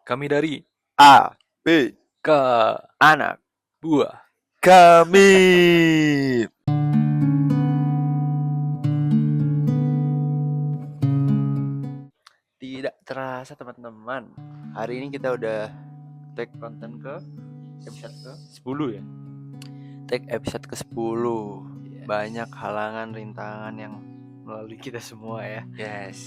Kami dari A, B, ke anak buah. kami. Tidak terasa teman-teman, hari ini kita udah take konten ke episode ke 10 ya. take episode ke 10. Banyak halangan rintangan yang melalui kita semua ya. Yes.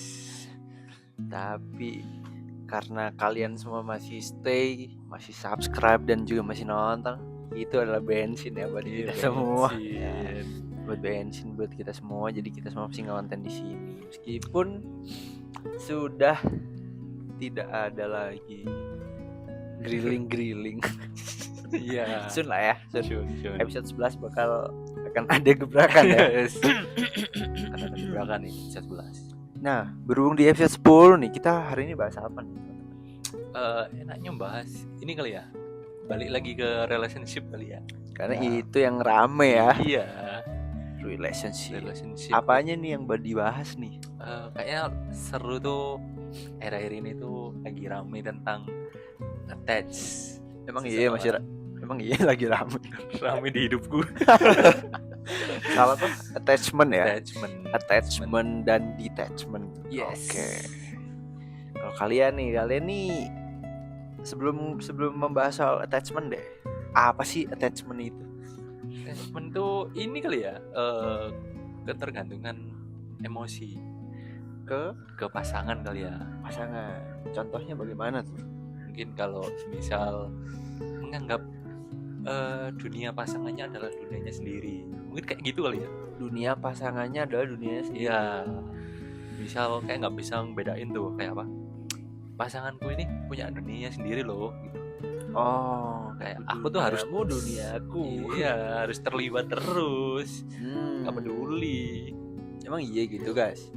Tapi karena kalian semua masih stay, masih subscribe dan juga masih nonton, itu adalah bensin ya buat kita semua. Ya, buat bensin buat kita semua. Jadi kita semua masih ngonten di sini. Meskipun sudah tidak ada lagi grilling. Iya. Soon lah ya. Sun. Episode 11 akan ada gebrakan ya. Yes. Akan ada gebrakan nih episode 11. Nah, berhubung di episode 10 nih, kita hari ini bahas apa nih? Enaknya bahas ini kali ya. Balik lagi ke relationship kali ya. Karena itu yang rame ya. Iya. Relationship. Apanya nih yang dibahas nih? Kayaknya seru tuh akhir-akhir ini tuh lagi rame tentang attach. Emang iya lagi rame. Rame di hidupku. Salah tuh attachment ya. Attachment Dan detachment. Yes. Oke. Kalau kalian nih sebelum membahas soal attachment deh. Apa sih attachment itu? Attachment tuh ini kali ya, ketergantungan emosi ke pasangan kali ya. Pasangan. Contohnya bagaimana tuh? Mungkin kalau misal menganggap dunia pasangannya adalah dunianya sendiri, mungkin kayak gitu kali ya. Dunia pasangannya adalah dunianya sendiri. Iya. Misal kayak nggak bisa ngebedain tuh kayak apa, pasanganku ini punya dunia sendiri loh gitu. Oh, Kayak aku tuh harus duniaku. Iya, harus terlibat terus. Nggak peduli. Emang iya gitu guys?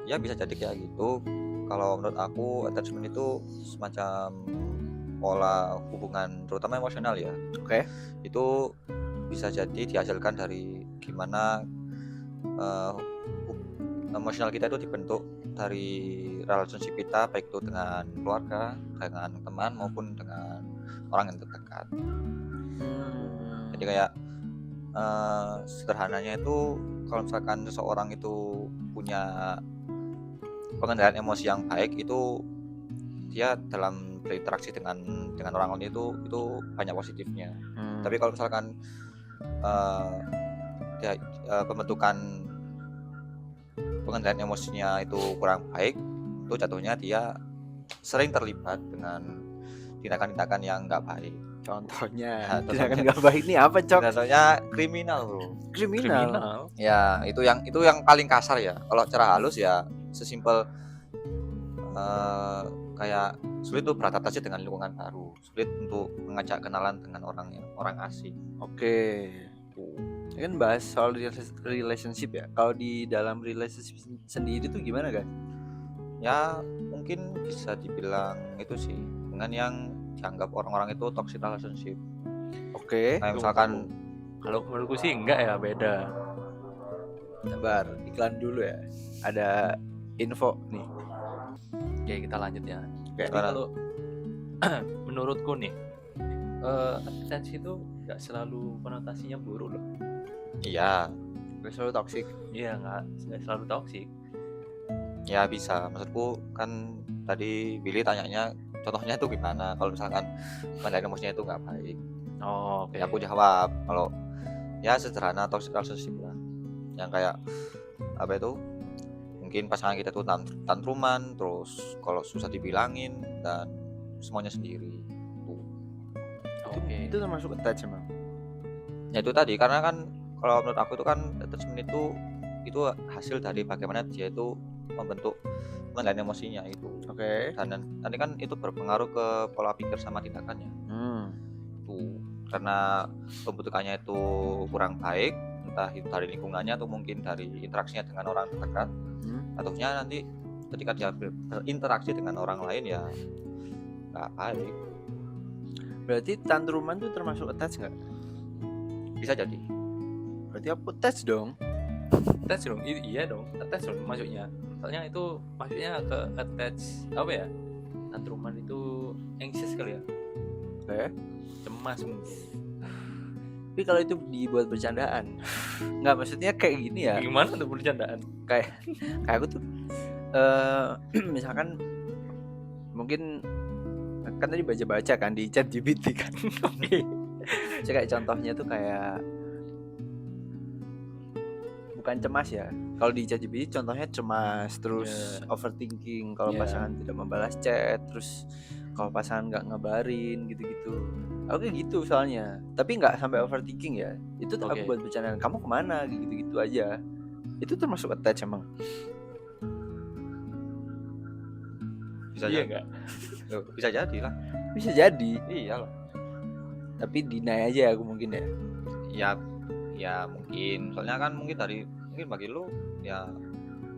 Ya bisa jadi kayak gitu. Kalau menurut aku attachment itu semacam pola hubungan terutama emosional ya. Oke. Itu bisa jadi dihasilkan dari gimana emosional kita itu dibentuk dari relationship kita, baik itu dengan keluarga, dengan teman maupun dengan orang yang terdekat. Jadi kayak sederhananya itu kalau misalkan seseorang itu punya pengendalian emosi yang baik, itu dia dalam berinteraksi dengan orang lain itu banyak positifnya. Tapi kalau misalkan pembentukan pengendalian emosinya itu kurang baik, itu jatuhnya dia sering terlibat dengan tindakan-tindakan yang nggak baik. Contohnya tindakan nggak baik ini apa, Cok? Contohnya kriminal, bro. Kriminal. Ya itu yang paling kasar ya. Kalau cara halus ya sesimpel kayak sulit tuh beradaptasi dengan lingkungan baru, sulit untuk mengajak kenalan dengan orang asing. Oke. Ini kan bahas soal relationship ya. Kalau di dalam relationship sendiri tuh gimana guys? Ya mungkin bisa dibilang itu sih dengan yang dianggap orang-orang itu toxic relationship. Oke. Nah, misalkan kalau menurutku sih enggak ya, beda. Sabar, iklan dulu ya. Ada info nih. Oke, kita lanjut ya. Oke. Jadi kalau menurutku nih, attach itu nggak selalu konotasinya buruk loh. iya, Gak selalu toxic. Iya, nggak selalu toksik. ya bisa. Maksudku kan tadi Billy tanyanya contohnya itu gimana kalau misalkan pengendalian emosinya itu nggak baik. Oh, oke. Ya aku jawab kalau ya sederhana toxic relationship lah, yang kayak apa itu, mungkin pasangan kita tuh tantruman, terus kalau susah dibilangin dan semuanya sendiri tuh. Oke. Itu termasuk attach emang. Ya itu tadi, karena kan kalau menurut aku itu kan attachment itu hasil dari bagaimana dia itu membentuk pengendalian emosinya itu. Oke. Dan nanti kan itu berpengaruh ke pola pikir sama tindakannya. Tuh, karena pembentukannya itu kurang baik, entah itu dari lingkungannya atau mungkin dari interaksinya dengan orang terdekat, ataunya nanti ketika dia berinteraksi dengan orang lain ya nggak baik. Berarti tantruman tuh termasuk attach nggak? Bisa jadi. Berarti aku attach dong. Attach dong, iya dong, attach dong maksudnya. Soalnya itu maksudnya ke attach apa ya? tantruman itu anxious kali ya, Oke. cemas mungkin. Tapi kalau itu dibuat bercandaan, nggak, maksudnya kayak gini ya. Gimana tuh bercandaan? Kayak aku tuh misalkan mungkin kan tadi baca-baca kan di ChatGPT kan. Oke. Jadi kayak contohnya tuh kayak bukan cemas ya. Kalau di ChatGPT contohnya cemas, terus overthinking kalau pasangan tidak membalas chat, terus kalau pasangan nggak ngabarin gitu-gitu. Aku kayak gitu soalnya, tapi nggak sampai overthinking ya. Itu tuh aku buat bercandaan, kamu kemana gitu-gitu aja. Itu termasuk attach emang. Bisa Iya jadi. nggak? Loh, bisa jadi lah. Bisa jadi, Iya loh. tapi deny aja aku mungkin ya. Ya mungkin. Soalnya kan mungkin bagi lu ya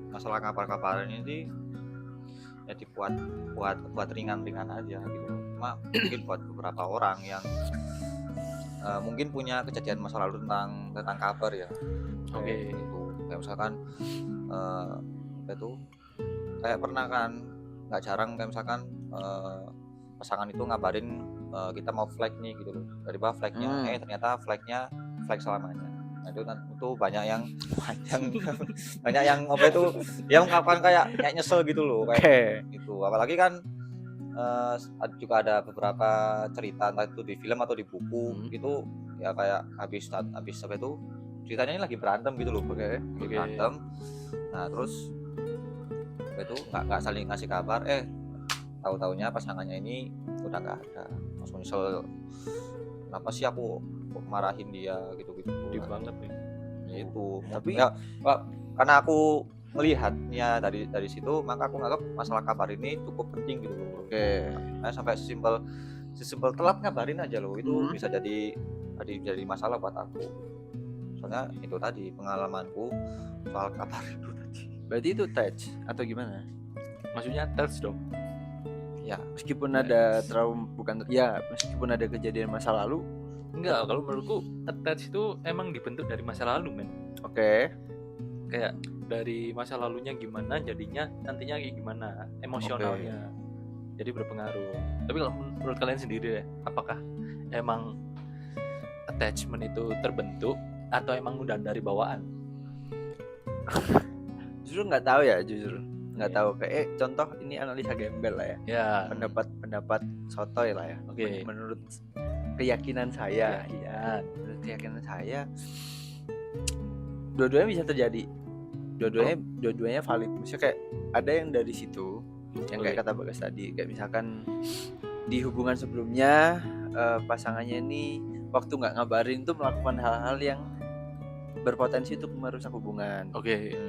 masalah kabar-kabaran ini ya buat ringan-ringan aja gitu. Cuma mungkin buat beberapa orang yang mungkin punya kejadian masa lalu tentang kabar ya. Oke. Itu kayak misalkan kayak pernah kan, nggak jarang kayak misalkan pasangan itu ngabarin kita mau flag nih gitu loh. Dari bawah flagnya ternyata flagnya flag selamanya. Nah, itu banyak yang banyak yang apa itu dia mengungkapkan kayak nyesel gitu loh, kayak gitu. Apalagi kan juga ada beberapa cerita entah itu di film atau di buku gitu ya, kayak habis apa itu ceritanya ini lagi berantem gitu loh. Berantem. Nah terus apa itu nggak saling ngasih kabar, tahu-taunya pasangannya ini udah nggak ada. Langsung nyesel, kenapa sih aku marahin dia gitu-gitu. Sedih banget nih. Itu Tapi ya, karena aku melihatnya dari situ, maka aku nganggap masalah kabar ini cukup penting gitu loh. Nah, sampai sesimpel telat ngabarin aja loh, itu bisa jadi masalah buat aku. Soalnya itu tadi pengalamanku soal kabar itu tadi. Berarti itu touch atau gimana? Maksudnya touch dong. Ya, Meskipun ada trauma, meskipun ada kejadian masa lalu. Enggak, kalau menurutku attach itu emang dibentuk dari masa lalu, men. Kayak dari masa lalunya gimana, jadinya nantinya kayak gimana, emosionalnya. Jadi berpengaruh. Tapi kalau menurut kalian sendiri deh, apakah emang attachment itu terbentuk atau emang udah dari bawaan? Justru nggak tahu ya, nggak tahu. Kayak contoh ini analisa gembel lah ya. Ya. Pendapat sotoy lah ya. Menurut keyakinan saya, menurut keyakinan saya, dua-duanya bisa terjadi. Dua-duanya valid. Maksudnya kayak ada yang dari situ, yang kayak kata Bagas tadi, kayak misalkan di hubungan sebelumnya pasangannya ini waktu nggak ngabarin tuh melakukan hal-hal yang berpotensi untuk merusak hubungan.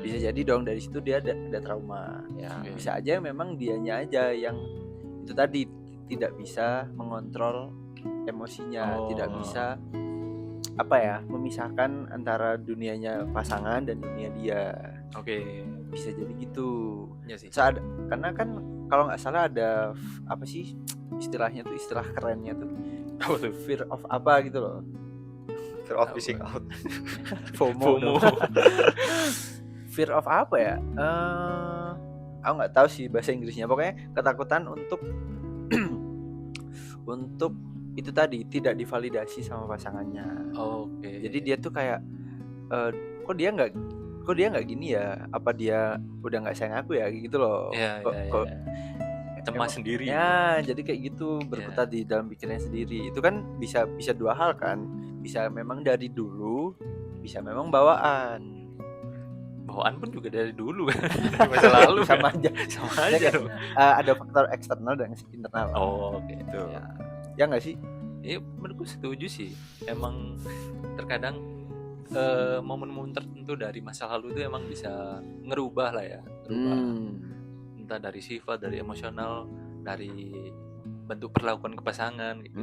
Bisa jadi dong dari situ dia ada trauma. Bisa aja memang dianya aja yang itu tadi tidak bisa mengontrol emosinya, tidak bisa memisahkan antara dunianya pasangan dan dunia dia. Bisa jadi gitu. Ya sih. Karena kan kalau nggak salah ada apa sih istilahnya tuh, istilah kerennya tuh, fear of apa gitu loh. Fear of missing out. FOMO. Fear of apa ya? Aku nggak tahu sih bahasa Inggrisnya. Pokoknya ketakutan untuk itu tadi tidak divalidasi sama pasangannya. Jadi dia tuh kayak kok dia nggak gini ya? Apa dia udah nggak sayang aku ya? Gitu loh. Kok cemas sendiri. Ya, jadi kayak gitu, berkutat di dalam pikirannya sendiri. Itu kan bisa dua hal kan. Bisa memang dari dulu, bisa memang bawaan. Bawaan pun juga dari dulu kan. Dari masa lalu. Sama aja dong. Ada faktor eksternal dan internal. Itu. Ya nggak sih? Iya, menurutku setuju sih. Emang terkadang momen-momen tertentu dari masa lalu itu emang bisa ngerubah lah ya. Entah dari sifat, dari emosional, dari bentuk perlakuan ke pasangan gitu.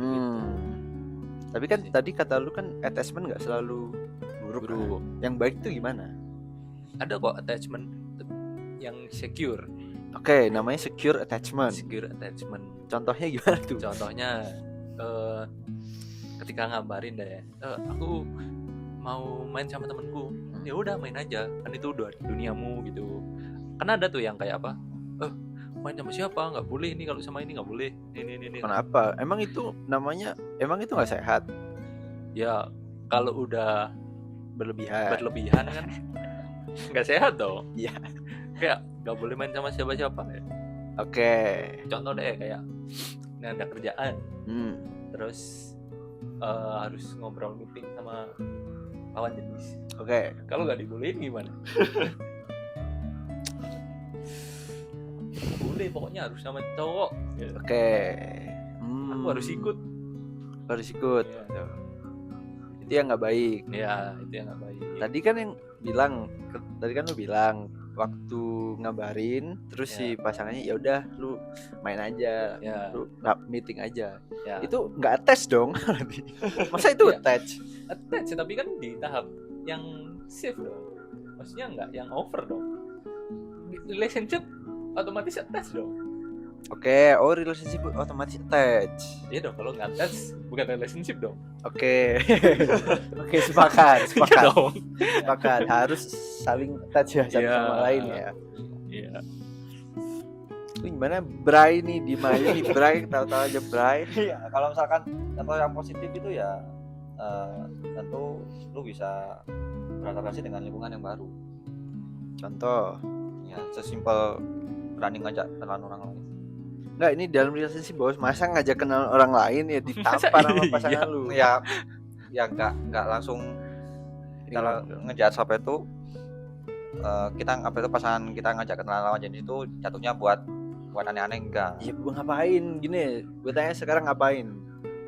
Tapi kan tadi kata lu kan attachment nggak selalu buruk. Kan? Yang baik itu gimana? Ada kok attachment yang secure. Namanya secure attachment. Contohnya gimana tuh? Contohnya ketika ngabarin deh, aku mau main sama temenku. Ya udah main aja, kan itu udah duniamu gitu. Kan ada tuh yang kayak apa? main sama siapa, nggak boleh ini, kalau sama ini nggak boleh ini. Kenapa? Emang itu nggak sehat? Ya kalau udah Berlebihan kan nggak sehat dong. Iya. Kayak nggak boleh main sama siapa ya. Oke. Contoh deh kayak ini ada kerjaan, terus harus ngobrol meeting sama lawan jenis. Oke. Kalau nggak dibolehin gimana? Boleh, pokoknya harus sama cowok. Oke. Aku harus ikut. Ya. Itu yang nggak baik. Ya, itu yang nggak baik. Tadi kan lu bilang waktu ngabarin terus si pasangannya ya udah lu main aja, lu meeting aja. Itu nggak attach dong. Masa itu attach tapi kan di tahap yang safe dong. Maksudnya nggak yang over dong. Relationship otomatis attach dong. Oke, relationship otomatis attach. Iya dong, kalau nggak attach bukan relationship dong. Oke, sepakat dong. Sepakat, harus saling attach ya satu sama lain ya. Iya. Ini gimana Bray nih, di mana nih Bray, tahu-tahu aja Bray. Iya, kalau misalkan contoh yang positif itu ya tentu lu bisa beradaptasi dengan lingkungan yang baru. Contoh, ya sesimpel berani ngajak kenalan orang lain. Enggak, ini dalam relationship bos, masa ngajak kenal orang lain ya ditampar sama pasangan lu. Ya enggak langsung kita ngejat sampai itu pasangan kita ngajak kenalan lawan jenis itu jatuhnya buat aneh-aneh enggak. Iya, ngapain gini? Gue tanya sekarang ngapain?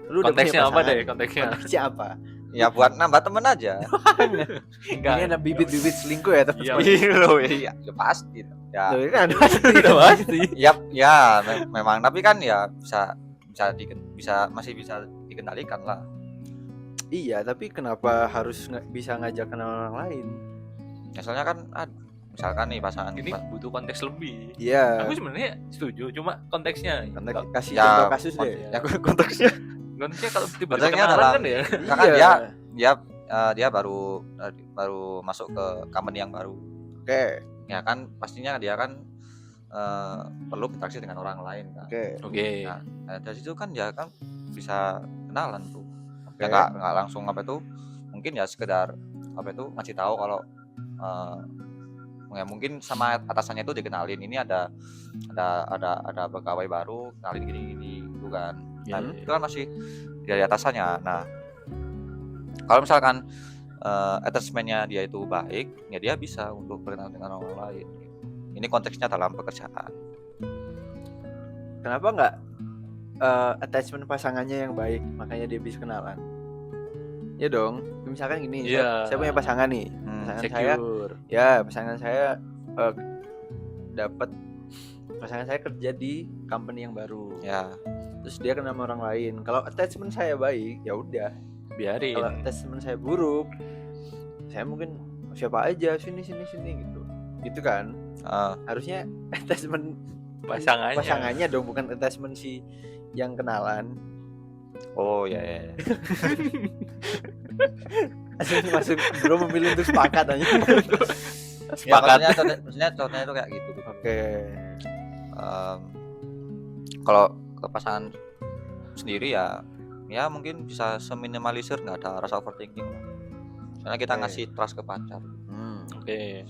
Lu konteksnya apa deh? Konteksnya apa? Ya buat nambah temen aja. Enggak. Ini ada bibit-bibit selingkuh ya teman-teman. Iya, ya pasti. Ya. Tuh, kan pasti. Ya, memang tapi kan ya masih bisa dikendalikan lah. Iya, tapi kenapa harus bisa ngajak kenal orang lain? Ya soalnya kan misalkan nih pasangan ini butuh konteks lebih. Iya. Aku sebenarnya setuju, cuma konteksnya. Kasih contoh kasus deh. Ya konteksnya kalau tiba-tiba kenalan kan ya. Misalkan dia baru masuk ke company yang baru. Oke. Ya kan pastinya dia kan perlu interaksi dengan orang lain kan. Oke. Nah, dari situ kan dia kan bisa kenalan tuh. Okay. Ya nggak langsung mungkin ya sekedar ngasih tahu kalau ya mungkin sama atasannya itu dikenalin, ini ada pegawai baru, kenalin gini gitu kan. Nah, itu kan masih dari atasannya. Nah, kalau misalkan attachment-nya dia itu baik, ya dia bisa untuk berkenalan dengan orang lain. Ini konteksnya dalam pekerjaan. Kenapa nggak attachment pasangannya yang baik, makanya dia bisa kenalan? Ya dong, misalkan gini, saya punya pasangan nih, pasangan saya pasangan saya kerja di company yang baru. Ya. Terus dia kenal sama orang lain. Kalau attachment saya baik, ya udah, biarin. Kalau attachment saya buruk, saya mungkin siapa aja sini gitu. Gitu kan? Harusnya attachment pasangannya dong, bukan attachment si yang kenalan. Oh ya. Masuk bro memilih untuk sepakat aja. Sepakat. Ya, maksudnya contohnya itu kayak gitu. Oke. Kalau ke pasangan sendiri ya mungkin bisa seminimalisir, nggak ada rasa overthinking. Soalnya kita ngasih trust ke pacar. Oke.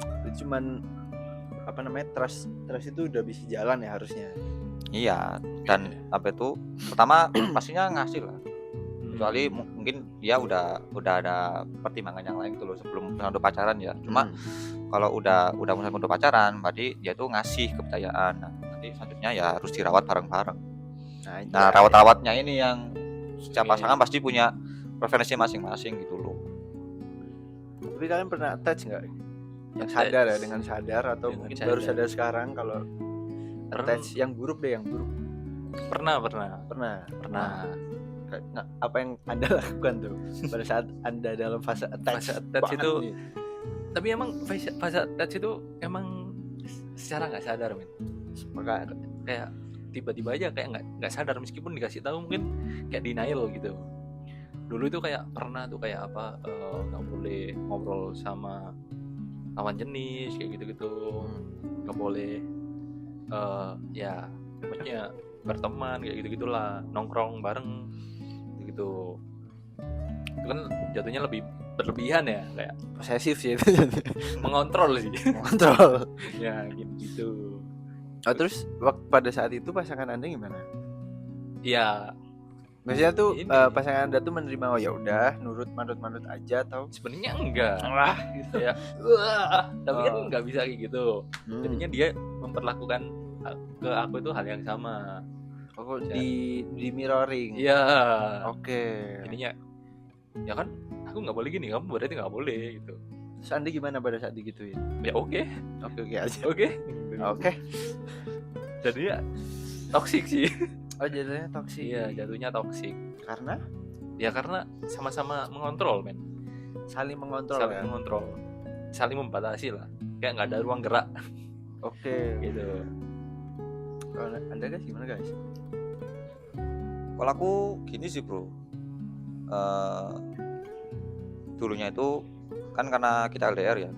Itu cuman trust itu udah bisa jalan ya harusnya. Iya, dan pertama pastinya ngasih lah. Kecuali mungkin dia udah ada pertimbangan yang lain tuh loh sebelum untuk pacaran ya. Cuma kalau udah mulai untuk pacaran, berarti dia tuh ngasih kepercayaan. Nah, nanti selanjutnya ya harus dirawat bareng-bareng. Nah, rawat-rawatnya ini yang setiap pasangan pasti punya preferensi masing-masing gitu loh. Tapi kalian pernah attach nggak? Yang sadar ya, dengan sadar atau mungkin baru sadar sekarang kalau attach yang buruk deh, yang buruk. Pernah. Apa yang Anda lakukan tuh pada saat Anda dalam fase attach itu nih? Tapi emang fase attach itu emang secara nggak sadar, men. Maka kayak tiba-tiba aja kayak nggak sadar, meskipun dikasih tahu mungkin kayak denial gitu. Dulu itu kayak pernah tuh kayak nggak boleh ngobrol sama lawan jenis kayak gitu-gitu, nggak boleh ya maksudnya berteman kayak gitu-gitulah, nongkrong bareng gitu. Itu kan jatuhnya lebih berlebihan ya, kayak Posesif sih itu. mengontrol sih. Kontrol. Ya gitu. Oh, terus pada saat itu pasangan Anda gimana? Ya Maksudnya tuh ini pasangan Anda tuh menerima, oh ya udah nurut manut aja atau sebenarnya enggak. gitu. Ya, tapi kan nggak bisa kayak gitu. Jadinya dia memperlakukan ke aku itu hal yang sama. Oh, di mirroring. Iya. Oke. Jadinya ya kan aku nggak boleh gini, kamu berarti nggak boleh gitu. Terus Anda gimana pada saat digituin? Ya oke aja. Oke. Jadinya toksik sih. Oh, jadinya toksik. Iya, jatuhnya toksik. Karena Ya karena sama-sama mengontrol, men. saling mengontrol. Saling mengontrol, saling membatasi lah. Kayak nggak ada ruang gerak Oke. gitu. Kalau Anda guys gimana guys? Kalau aku gini sih bro, dulunya itu kan karena kita LDR ya,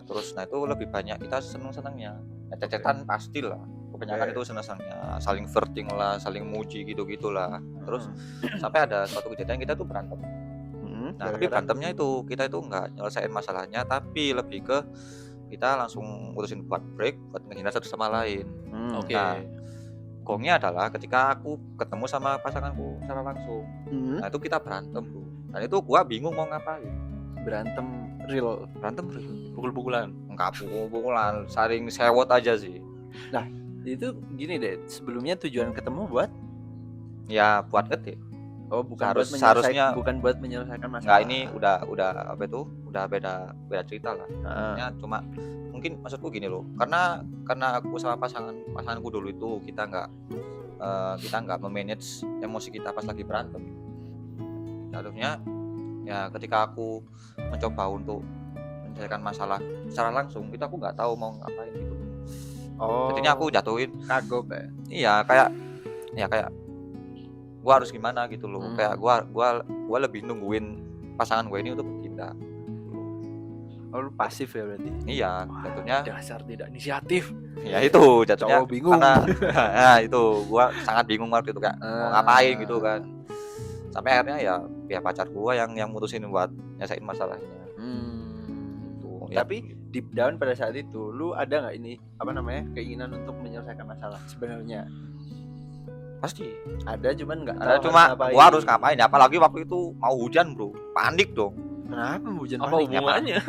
terus nah itu lebih banyak kita seneng-senengnya, cecetan pasti lah, kebanyakan itu seneng-senengnya, saling flirting lah, saling muji gitu-gitulah. Terus sampai ada suatu kejadian kita tuh berantem. Nah tapi berantemnya itu kita itu nggak nyelesain masalahnya, tapi lebih ke kita langsung mutusin buat break, buat menghindar satu sama lain. Oke. Nah, gongnya adalah ketika aku ketemu sama pasanganku secara langsung. Nah itu kita berantem bro. Dan itu gua bingung mau ngapain. Berantem real. Pukul-pukulan. Enggak pukul-pukulan, saling sewot aja sih. Nah itu gini deh, sebelumnya tujuan ketemu buat Ya buat ngetik. oh bukan Seharusnya bukan buat menyelesaikan masalah. Enggak, ini udah apa itu? Udah beda cerita lah. Ya cuma mungkin maksudku gini loh, karena aku sama pasanganku dulu itu kita nggak memanage emosi kita pas lagi berantem. Jatuhnya ya ketika aku mencoba untuk menyelesaikan masalah secara langsung itu aku nggak tahu mau ngapain gitu. Jadinya aku jatuhin kagok ya. Iya kayak gua harus gimana gitu loh. Kayak gua lebih nungguin pasangan gue ini untuk bertindak. Oh, lu pasif ya berarti. Iya, jatuhnya Dasar tidak inisiatif. ya itu jatuhnya Cowok bingung. karena nah itu gua sangat bingung waktu itu kayak mau ngapain gitu kan. Sampai akhirnya ya pacar gua yang mutusin buat nyelesain masalahnya. Tuh, ya. Tapi deep down pada saat itu lu ada nggak ini apa namanya keinginan untuk menyelesaikan masalah sebenarnya? Pasti Ada, cuman nggak ada, tahu cuma gua harus ngapain, apalagi waktu itu mau hujan bro, panik dong. Kenapa hujan Apa panik? hubungannya?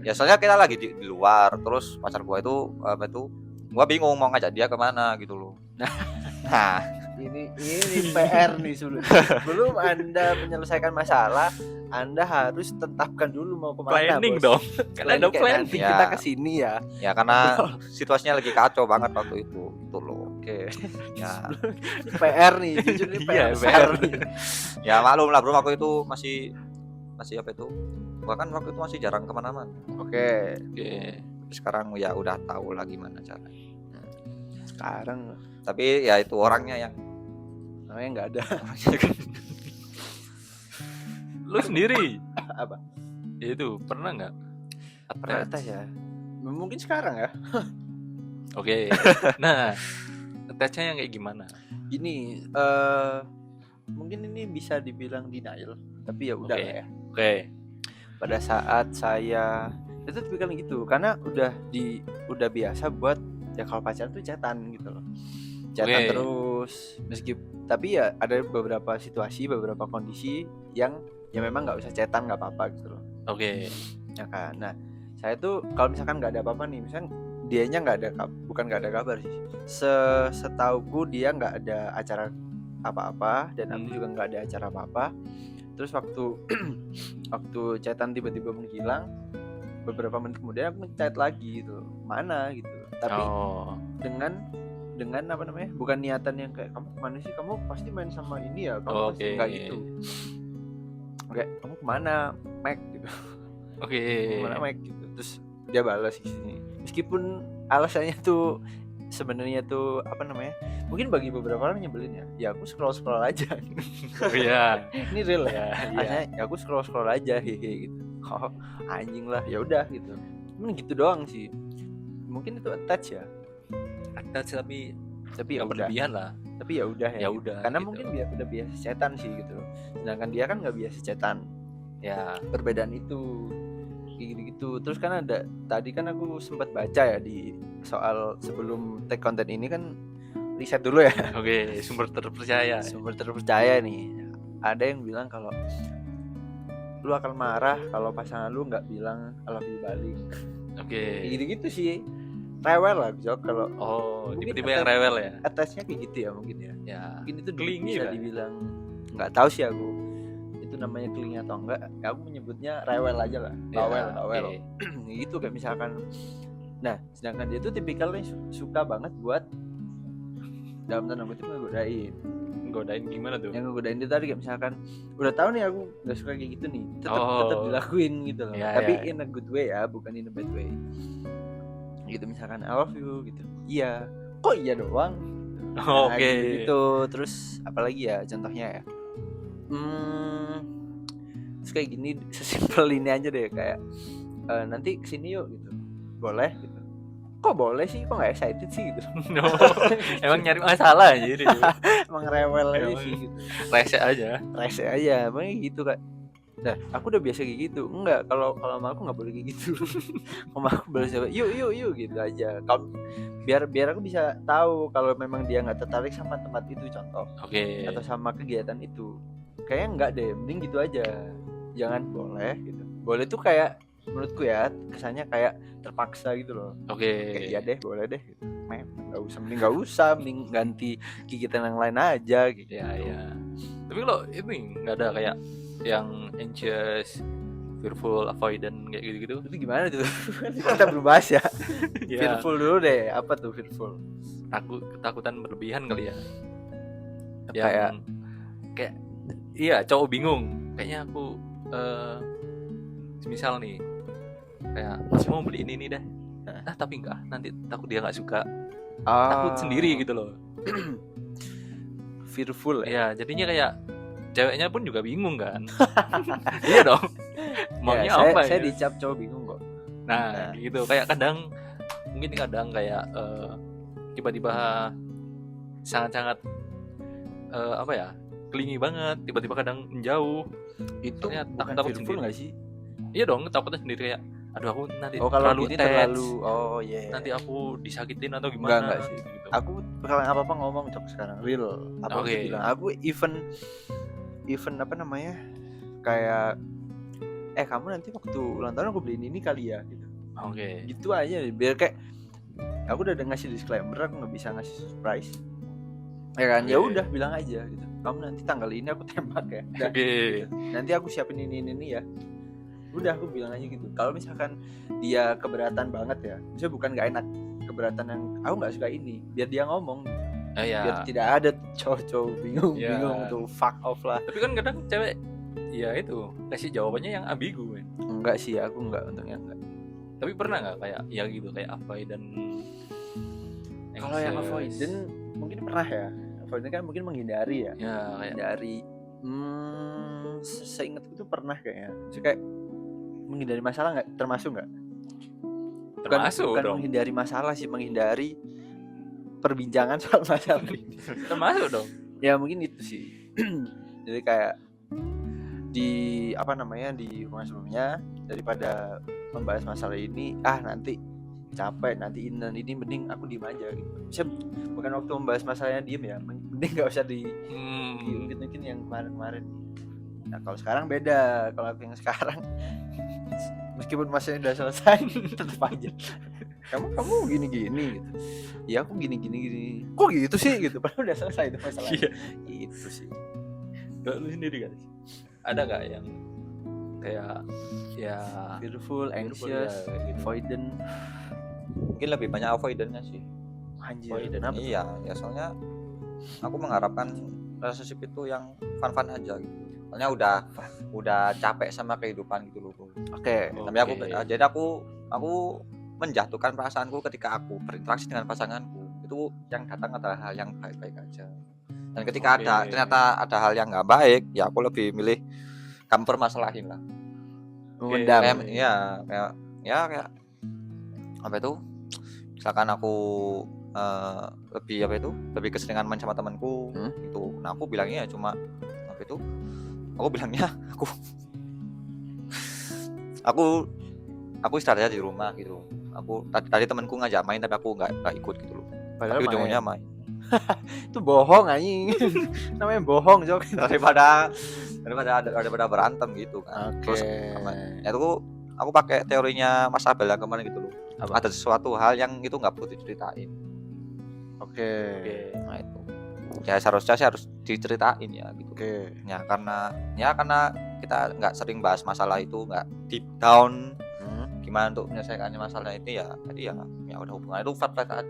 Ya soalnya kita lagi di luar, terus pacar gua itu gua bingung mau ngajak dia kemana gitu loh. Nah Ini PR nih sebelum Anda menyelesaikan masalah, Anda harus tetapkan dulu mau kemana. Planning bos. dong. Kan ada planning. Nanti Ya. kita kesini ya. ya karena situasinya lagi kacau banget waktu itu gitu loh. Oke. Ya PR nih, jujur nih PR. Iya, besar nih. ya maklum lah bro, waktu itu masih apa itu, bahkan waktu itu masih jarang kemana-mana. Oke. Sekarang ya udah tahu lah gimana caranya. Sekarang Tapi ya itu orangnya yang namanya nggak ada. Lu sendiri Apa? ya itu pernah nggak Ternyata ya. Mungkin sekarang ya. Oke. Nah, attach-nya yang kayak gimana? Gini, mungkin ini bisa dibilang denial, tapi ya udah Oke. lah ya. Oke. Pada saat saya itu tipikal gitu, karena udah biasa buat ya kalau pacaran tuh chatan gitu loh. Chatan Oke. terus tapi ya ada beberapa situasi, beberapa kondisi yang ya memang nggak usah chatan, nggak apa-apa gitu loh. Oke. Ya kan. Nah, saya tuh kalau misalkan nggak ada apa-apa nih, misalkan dianya nggak ada bukan nggak ada kabar sih. Setauku dia nggak ada acara apa-apa dan aku juga nggak ada acara apa-apa. Terus waktu chatan tiba-tiba menghilang, beberapa menit kemudian aku ngechat lagi gitu, mana gitu. Tapi dengan apa namanya, bukan niatan yang kayak kamu kemana sih, kamu pasti main sama ini ya, kamu pasti nggak gitu. Oke, kamu kemana, Mac gitu. Oke. Kemana Mac gitu. Terus dia balas di sini. Meskipun alasannya tuh sebenarnya tuh apa namanya, mungkin bagi beberapa orang nyebelin ya aku scroll aja. Iya. Ini real ya. Iya. Ya aku scroll aja hehe gitu. Oh, anjing lah, ya udah gitu. Cuman gitu doang sih. Mungkin itu attach ya. attach tapi ya nggak udah. berlebihan lah. Tapi ya udah Ya udah, karena gitu. mungkin udah biasa chatan sih gitu, sedangkan dia kan nggak biasa chatan. Ya, Perbedaan itu kayak gitu-gitu. Terus kan ada tadi kan aku sempat baca ya di soal sebelum take konten ini kan riset dulu ya. oke, sumber terpercaya. Sumber terpercaya nih, ada yang bilang kalau lu akan marah kalau pasangan lu nggak bilang I love you balik. Oke. Kayak gitu-gitu sih, rewel lah Jok kalau Oh, mungkin tipe-tipe yang rewel ya. attachnya kayak gitu ya mungkin ya. Ya. Mungkin itu Clingy bisa lah. dibilang, nggak tahu sih aku itu namanya clingy atau enggak. Aku menyebutnya rewel aja lah, bawel. Oke. Gitu kayak misalkan, nah sedangkan dia tuh tipikalnya suka banget buat dalam tanda kutip ngegodain. Godain gimana tuh? Yang ngegodain dia tadi kayak misalkan udah tahu nih aku nggak suka kayak gitu nih, tetap Oh. dilakuin gitu loh. Ya, Tapi ya. in a good way ya, bukan in a bad way. Gitu misalkan I love you gitu. Iya. Kok iya doang? Nah, Oke. gitu. Terus apalagi ya contohnya ya? Terus kayak gini, sesimpel ini aja deh, kayak nanti kesini yuk gitu. Boleh gitu. Kok boleh sih? Kok nggak excited sih gitu? No. Emang nyari masalah aja jadi. Emang rewel aja Emang. sih gitu. Rese aja. Rese aja, emang gitu Kak. Nah, aku udah biasa kayak gitu. Enggak, kalau sama aku nggak boleh kayak gitu. Sama aku boleh siapa? Yuk gitu aja. Kalau biar aku bisa tahu kalau memang dia nggak tertarik sama tempat itu contoh, Oke. atau sama kegiatan itu. Kayaknya enggak deh, mending gitu aja. Jangan boleh gitu. Boleh tuh kayak menurutku ya kesannya kayak terpaksa gitu loh. Oke. Kayak iya deh, boleh deh gitu. Nggak usah, mending ganti kegiatan yang lain aja gitu. Ya. Tapi kalau ini nggak ada kayak yang anxious, fearful, avoidant kayak gitu-gitu. Itu gimana tuh? Kita belum bahas ya. Ya. Fearful dulu deh. Apa tuh fearful? Ketakutan berlebihan kali ya. Kayak iya, cowok bingung. Kayaknya aku misal nih kayak mau beli ini dah. Tapi enggak, nanti takut dia nggak suka. Takut sendiri gitu loh. Fearful ya. Ya, jadinya kayak ceweknya pun juga bingung kan. Iya dong. Maunya Ya, apa saya ya? dicap cowok bingung kok. Nah, gitu. Kayak mungkin kadang kayak tiba-tiba sangat-sangat apa ya? Clingy banget, tiba-tiba kadang menjauh. Itu Soalnya bukan takut fearful sendiri. nggak sih? Iya dong, takutnya sendiri kayak aduh aku nanti Oh, kalau terlalu gini attached, terlalu iya. nanti aku disakitin atau gimana. Enggak sih. Gitu. Aku kalau apa-apa ngomong Cok sekarang real. Apa aku Oke. bilang, aku even apa namanya? Kayak kamu nanti waktu ulang tahun aku beliin ini kali ya gitu. Oke. Gitu aja biar kayak aku udah ngasih disclaimer, aku nggak bisa ngasih surprise. Ya kan, ya Oke. udah bilang aja gitu. Kamu nanti tanggal ini aku tembak ya. Udah, Oke. gitu. Nanti aku siapin ini ya. Udah aku bilang aja gitu. Kalau misalkan dia keberatan banget ya, misalnya bukan nggak enak, keberatan yang aku nggak suka ini, biar dia ngomong. Ya. Biar tidak ada cowok-cowok bingung Ya. tuh fuck off lah. Tapi kan kadang cewek ya itu kasih jawabannya yang ambigu men. Enggak sih, aku enggak, untungnya enggak. Tapi pernah nggak kayak ya gitu kayak avoidant? Kalau yang avoidant mungkin pernah ya. Avoidant kan mungkin menghindari ya. Ya kayak Menghindari. Seingatku tuh pernah kayaknya. Jadi kayak menghindari masalah nggak termasuk nggak? termasuk bukan dong. menghindari masalah sih, menghindari perbincangan soal masalah. Termasuk dong. Ya mungkin itu sih. Jadi kayak di di hubungan sebelumnya, daripada membahas masalah ini nanti capek, nanti ini mending aku diem aja gitu. Bisa bukan waktu membahas masalahnya diem ya, mending nggak usah diungkit-ungkit yang kemarin. Nah kalau sekarang beda, kalau aku yang sekarang meskipun masalahnya udah selesai tetap aja kamu gini gitu. Ya aku gini. Kok gitu sih gitu, padahal udah selesai itu masalahnya. Iya. Itu sih. Gak lu sendiri kan? Ada gak yang kayak ya Fearful, anxious, ya, gitu. avoidant. Mungkin lebih banyak avoidance sih. Anjir, Avoidant. kenapa tuh? Iya, ya soalnya aku mengharapkan relationship itu yang fun-fun aja gitu. Soalnya udah capek sama kehidupan gitu loh. Oke. Oh. Tapi jadi aku menjatuhkan perasaanku ketika aku berinteraksi dengan pasanganku. Itu yang datang adalah hal yang baik-baik aja. Dan ketika Oke. ternyata ada hal yang nggak baik, ya aku lebih milih kamu permasalahin lah. Memendam. Kayak apa itu? Misalkan aku lebih apa itu lebih keseringan main sama temanku gitu. Nah aku bilangnya cuma apa itu aku bilangnya aku istirahat aja di rumah gitu. Aku tadi temanku ngajak main tapi aku nggak ikut gitu loh. Padahal Tapi ujungnya main. Itu bohong anjing. Namanya bohong, Jok. daripada berantem gitu kan. Oke. Terus ya itu aku pakai teorinya Mas Abel yang kemarin gitu loh. Apa? Ada sesuatu hal yang itu nggak perlu diceritain. Oke. Nah itu ya seharusnya sih harus diceritain ya gitu. Oke. Ya karena kita nggak sering bahas masalah itu, nggak deep down gimana untuk menyelesaikannya masalah itu ya. Jadi ya udah hubungan itu flat aja.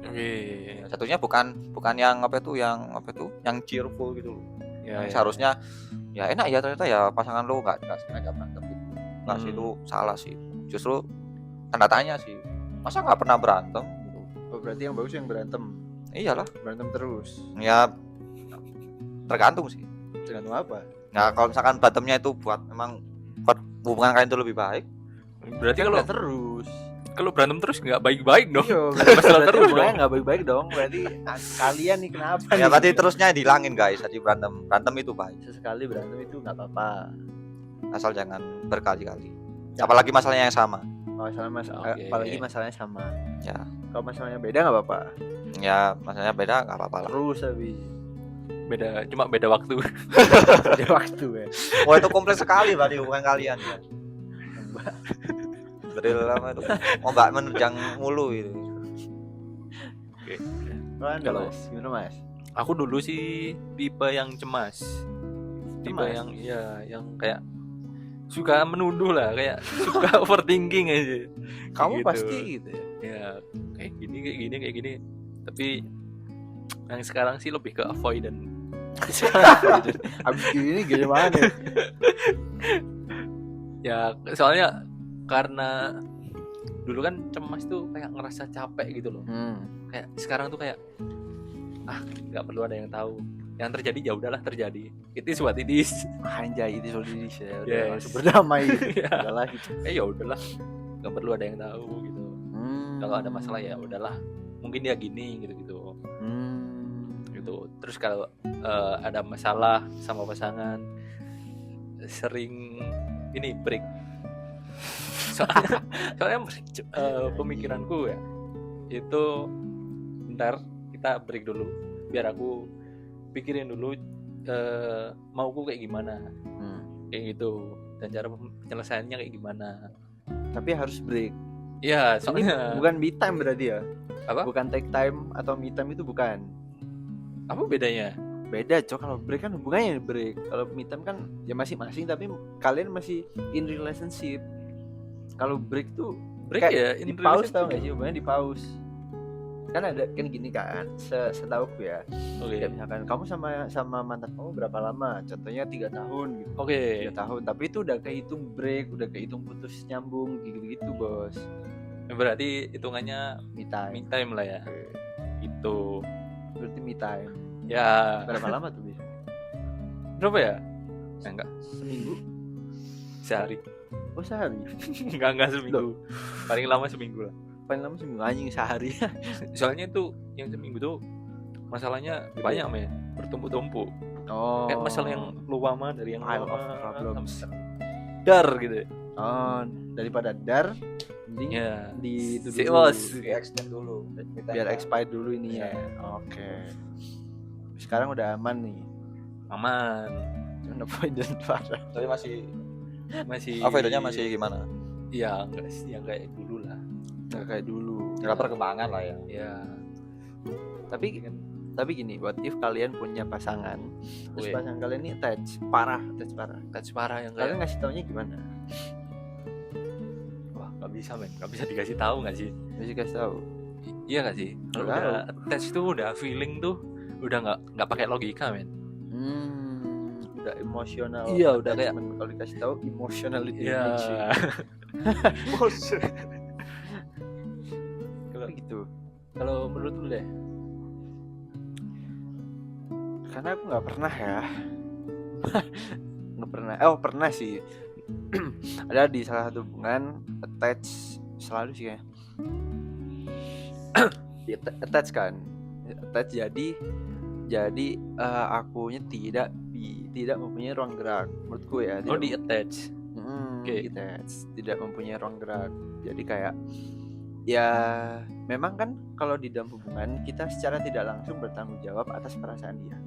Ya, satunya bukan yang yang cheerful gitu loh. Ya, seharusnya ya enak ya ternyata ya pasangan lo nggak sengaja berantem gitu. Nggak sih itu salah sih. Justru tanda tanya sih. Masa nggak pernah berantem gitu. Oh, berarti yang bagus yang berantem. Iyalah, Berantem terus. ya tergantung sih. Tergantung apa? Nah kalau misalkan berantemnya itu buat hubungan kalian itu lebih baik, Berarti Kan kalau nggak terus. kalau berantem terus nggak baik-baik dong. Iya, Masalah berarti terus hubungannya dong. nggak baik-baik dong. Berarti kalian nih kenapa? ya nih? berarti terusnya dihilangin guys. Jadi berantem itu baik, Sesekali berantem itu nggak apa-apa. asal jangan berkali-kali. Apalagi masalahnya yang sama. Oke. Apalagi masalahnya sama. Ya, Kalau masalahnya beda nggak apa-apa. ya masalahnya beda nggak apa-apa lah. Terus habis Cuma beda waktu. ada waktu ya. Wah itu kompleks sekali berarti hubungan kalian ya. Berarti lama itu mbak menerjang mulu itu. Kalau gimana Mas? Aku dulu sih tipe yang cemas. Tipe Cemas? yang kayak suka menuduh lah, kayak suka overthinking aja. Kamu Gitu. pasti gitu ya. Ya kayak gini. Tapi yang sekarang sih lebih ke avoidant. Abis ini gimana? Ya soalnya karena dulu kan cemas tuh kayak ngerasa capek gitu loh. Kayak sekarang tuh kayak nggak perlu ada yang tahu. Yang terjadi ya udahlah terjadi. It is what it is. Anjay itu solidis ya. Udah Yes. langsung berdamai. Ya. Udahlah gitu. Ya udahlah. Nggak perlu ada yang tahu gitu. Kalau ada masalah ya udahlah. Mungkin dia gini gitu. Gitu. Terus kalau ada masalah sama pasangan sering ini break. Soalnya pemikiranku ya itu bentar kita break dulu biar aku pikirin dulu mauku kayak gimana kayak gitu dan cara penyelesaiannya kayak gimana. Tapi harus break. Iya Ini soalnya bukan me time berarti ya? Apa? Bukan take time atau me time itu bukan. apa bedanya? Beda Cok, kalau break kan hubungannya break. Kalau me time kan ya masing-masing tapi kalian masih in relationship. Kalau break tuh Break ya di in pause tau relationship. gak sih, hubungannya di pause. Kan ada kan gini kan, setauku ya. Oke. Kayak misalkan kamu sama mantan kamu berapa lama? Contohnya 3 tahun gitu. Oke. 3 tahun, tapi itu udah kehitung break, udah kehitung putus nyambung gitu-gitu, Bos. Berarti hitungannya Me time. me time lah ya. Itu. Berarti me time. Ya. Berapa lama tuh bisa? Berapa ya? Enggak. Seminggu? Sehari. Oh, sehari. Enggak seminggu. Paling lama seminggu lah. Paling lama seminggu, anjing sehari. Soalnya itu yang seminggu tuh masalahnya banyak men, bertumpuk-tumpuk. Oh. Kayak masalah yang lama dari yang Pile lama of problems. dar gitu. Oh, daripada dar mending Ya. di itu Si dulu. bos. Extend dulu. Biar expired dulu ini ya. Oke. Sekarang udah aman nih. Aman. Udah poin parah. Tapi masih Masih bedanya masih gimana? Iya, enggak sih yang kayak dulu lah. Nggak kayak dulu. Nggak perkembangan lah ya. Ya. Tapi gini, what if kalian punya pasangan, terus Weh. pasangan kalian ini attach parah. Touch parah yang Kalian kayak ngasih taunya gimana? wah, enggak bisa men. Enggak bisa dikasih tahu enggak sih? Mesti kasih tahu. Iya enggak sih? Kalau Nggak udah attach tuh udah feeling tuh udah enggak pakai logika men. Udah emosional. Iya, udah kayak- attachment. Kalau dikasih tahu emotionality. Iya. Kalau gitu. Kalau menurut lu deh, Karena aku nggak pernah ya. Nggak pernah. Oh, pernah sih. Ada di salah satu hubungan attach selalu sih ya. attach kan, attach jadi akunya tidak mempunyai ruang gerak menurutku ya. Oh, di attach. Oke. Tidak mempunyai ruang gerak. Jadi kayak ya memang kan kalau di dalam hubungan kita secara tidak langsung bertanggung jawab atas perasaan dia.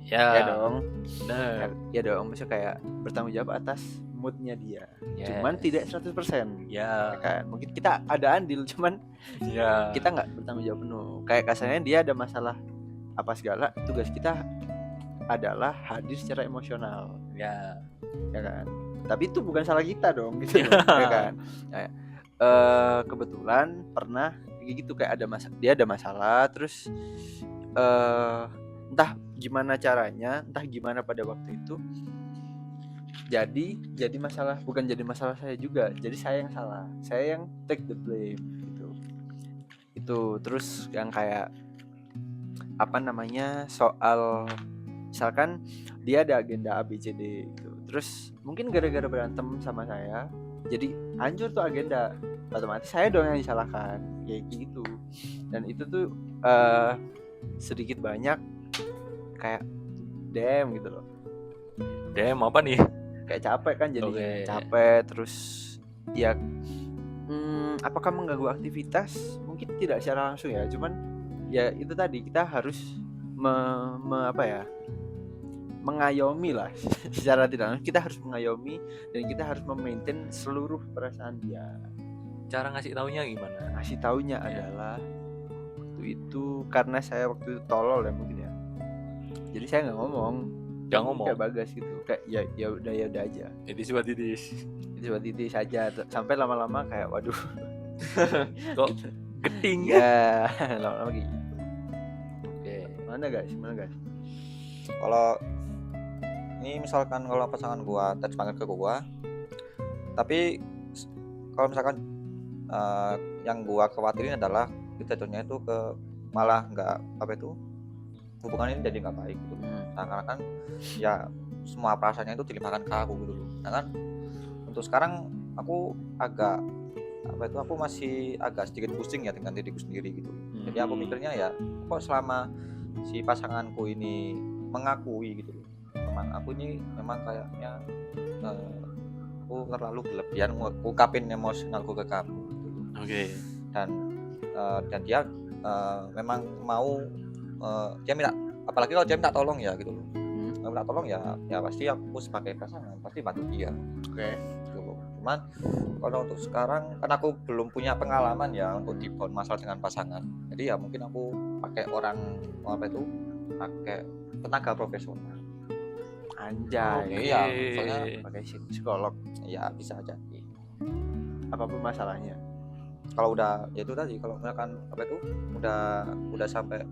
Ya dong. Nah, Ya dong, maksudnya kayak bertanggung jawab atas moodnya dia. yes. Cuman tidak 100%. Ya. Kan mungkin kita ada andil, cuman Ya. kita nggak bertanggung jawab penuh. Kayak kasarnya dia ada masalah apa segala, tugas kita adalah hadir secara emosional, Ya. ya kan. Tapi itu bukan salah kita dong, gitu Ya. loh, ya kan. Nah, kebetulan pernah kayak gitu, kayak dia ada masalah, terus entah gimana caranya, entah gimana pada waktu itu jadi masalah, bukan jadi masalah saya juga, jadi saya yang salah, saya yang take the blame gitu. Itu terus yang kayak apa namanya, soal misalkan dia ada agenda ABCD gitu, terus mungkin gara-gara berantem sama saya jadi hancur tuh agenda, otomatis saya dong yang disalahkan kayak gitu. Dan itu tuh sedikit banyak kayak damn gitu loh, Damn, apa nih? kayak capek kan, jadi Oke. capek. Terus ya apakah mengganggu aktivitas? Mungkin tidak secara langsung ya, cuman ya itu tadi, kita harus mengayomi lah secara tidak langsung, kita harus mengayomi dan kita harus memaintain seluruh perasaan dia. Cara ngasih taunya gimana? Ngasih taunya adalah waktu itu karena saya waktu itu tolol ya mungkin ya, jadi saya nggak ngomong, Jangan ngomong. kayak Bagas gitu, kayak ya udah aja, Itu buat titis. itu buat titis saja, sampai lama-lama kayak waduh Kok geding? ya lama-lama gitu. Oke. Mana guys? Kalau ini misalkan kalau pasangan gua touch banget ke gua, tapi kalau misalkan yang gua khawatirin adalah jatuhnya itu ke malah nggak hubungan ini jadi nggak baik gitu. Nah, karena kan ya semua perasaannya itu dilimpahkan ke aku gitu loh. Nah kan untuk sekarang aku masih agak sedikit pusing ya dengan diriku sendiri gitu. Jadi aku mikirnya ya kok selama si pasanganku ini mengakui gitu loh, memang aku ini memang kayaknya aku terlalu berlebihan ngungkapin emosionalku ke kamu gitu loh. Oke. Dan dia memang mau dia minta, apalagi kalau dia minta tolong ya gitu loh. Kalau minta tolong ya pasti aku sebagai pasangan pasti bantu dia. Oke. Gitu loh. Cuman kalau untuk sekarang kan aku belum punya pengalaman ya untuk dibawa masalah dengan pasangan. Jadi ya mungkin aku pakai pakai tenaga profesional. Anjay. Iya, soalnya pakai psikolog. ya bisa aja. Apapun masalahnya. Kalau udah ya itu tadi, kalau misalkan udah sampai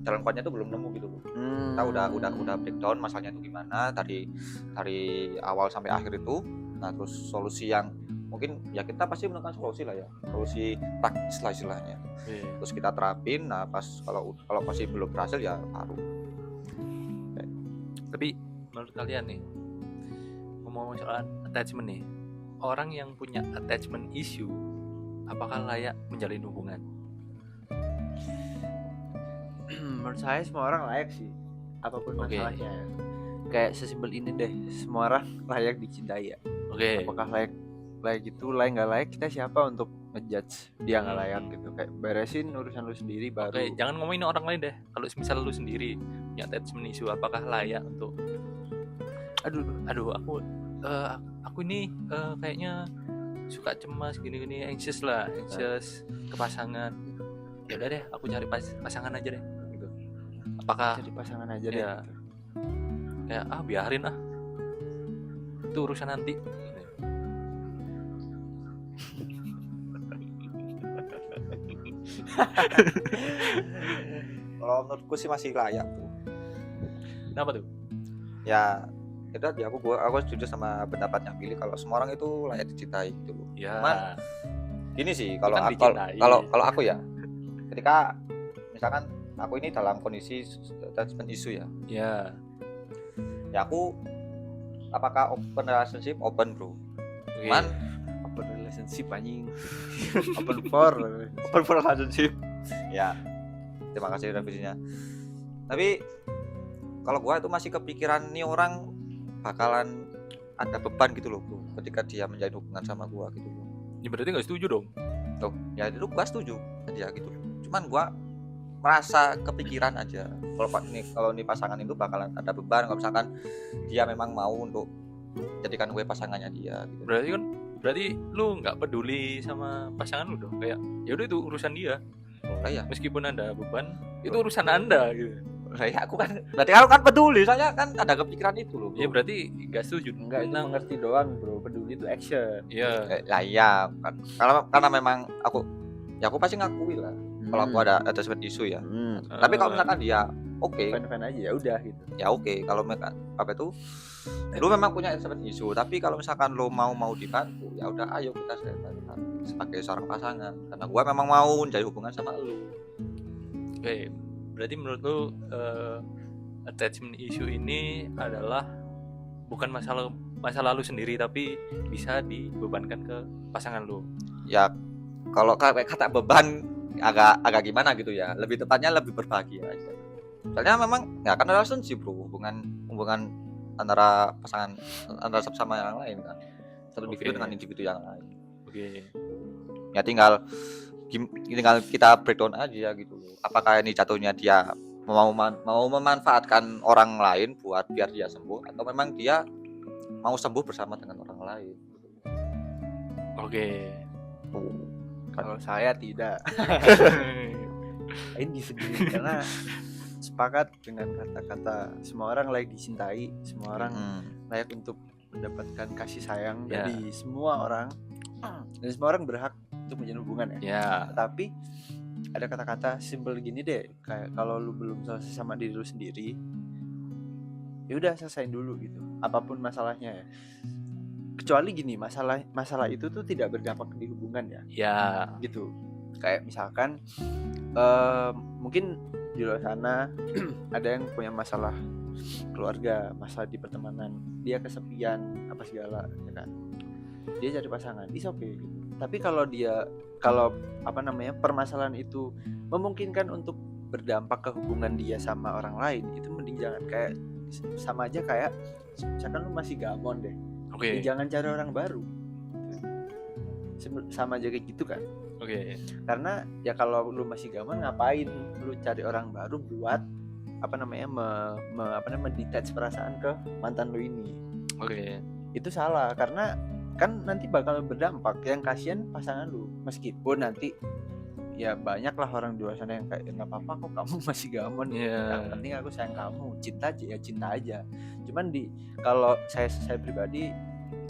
jalan keluarnya itu belum nemu gitu loh. Kita udah breakdown masalahnya itu gimana dari awal sampai akhir itu. Nah terus solusi yang mungkin ya kita pasti menemukan solusi lah ya, solusi praktis lah istilahnya. Terus kita terapin. Nah pas kalau masih belum berhasil ya baru. Tapi menurut kalian nih, ngomong soal attachment nih, orang yang punya attachment issue apakah layak menjalin hubungan? Menurut saya semua orang layak sih, apapun Oke. masalahnya. Kayak sesimpel ini deh, semua orang layak dicintai ya. Oke. Apakah layak itu, layak nggak layak, kita siapa untuk ngejudge dia nggak layak gitu. Kayak beresin urusan lu sendiri baru. Oke, jangan ngomongin orang lain deh. Kalau misal lu sendiri punya attachment issue, apakah layak untuk aduh aku ini kayaknya suka cemas gini-gini, anxious ke pasangan. Ya udah deh, aku cari pasangan aja deh gitu. Apakah Jadi pasangan aja deh. ya, kayak biarin itu urusan nanti. Kalau menurutku sih masih layak tuh. Kenapa tuh? Ya itu tadi aku setuju sama pendapatnya Billy kalau semua orang itu layak dicintai gitu loh. Ya. Cuman gini sih, kalau Kan aku, dicintai. kalau aku ya, ketika misalkan aku ini dalam kondisi attachment issue ya, Ya. ya aku apakah open relationship, open bro. Oke. Cuman Open relationship anjing. Open for open for relationship. Ya, terima kasih revisinya. Tapi kalau gua itu masih kepikiran nih orang bakalan ada beban gitu loh bro, ketika dia menjalin hubungan sama gua gitu loh. Ya berarti nggak setuju dong. Tuh, ya itu gua setuju aja gitu loh. Cuman gua merasa kepikiran aja kalau nih pasangan itu bakalan ada beban kalau misalkan dia memang mau untuk jadikan gue pasangannya dia gitu. Berarti lu nggak peduli sama pasangan lu dong, kayak ya udah itu urusan dia. Iya. Meskipun ada beban, itu urusan Anda gitu. Ya aku kan berarti aku kan peduli, soalnya kan ada kepikiran itu loh. Ya berarti nggak setuju. Enggak, itu mengerti doang bro, peduli itu action. Iya. Lah iya kan. Karena memang aku pasti ngakui lah kalau aku ada attachment issue ya. Tapi kalau misalkan dia oke, fan aja ya udah gitu. Ya oke, kalau mereka apa itu lu memang punya attachment issue, tapi kalau misalkan lu mau dibantu, ya udah ayo kita sebagai seorang pasangan, karena gua memang mau menjalin hubungan sama lu. Oke, berarti menurut lu attachment issue ini adalah bukan masa lalu sendiri, tapi bisa dibebankan ke pasangan lu. Ya kalau kata beban agak gimana gitu ya, lebih tepatnya lebih berbahagia aja. Soalnya memang ya kan relationship bro, hubungan antara pasangan antara satu sama yang lain kan, satu individu dengan individu yang lain. Oke. Ya tinggal kita breakdown aja gitu. Apakah ini jatuhnya dia mau memanfaatkan orang lain buat biar dia sembuh, atau memang dia mau sembuh bersama dengan orang lain. Oke. Kalau saya tidak. Ini segini karena sepakat dengan kata-kata semua orang layak dicintai, semua orang layak untuk mendapatkan kasih sayang dari semua orang, dan semua orang berhak untuk menjalin hubungan ya. Tapi ada kata-kata simpel gini deh, kayak kalau lu belum selesai sama diri lu sendiri, ya udah selesain dulu gitu, apapun masalahnya ya. Kecuali gini, masalah itu tuh tidak berdampak di hubungan ya. Gitu. Kayak misalkan mungkin di luar sana ada yang punya masalah keluarga, masalah di pertemanan, dia kesepian apa segala ya kan. Dia cari pasangan, is okay gitu. Tapi kalau permasalahan itu memungkinkan untuk berdampak ke hubungan dia sama orang lain, itu mending jangan. Kayak sama aja kayak misalkan lu masih gamon deh. Ya jangan cari orang baru. Sama aja kayak gitu kan. Karena ya kalau lu masih gamon, ngapain lu cari orang baru buat mendetach perasaan ke mantan lu ini. Itu salah, karena kan nanti bakal berdampak. Yang kasihan pasangan lu, meskipun nanti ya banyak lah orang di luar sana yang kayak nggak apa-apa kok kamu masih gamon, yang penting aku sayang kamu, cinta aja. Cuman kalau saya pribadi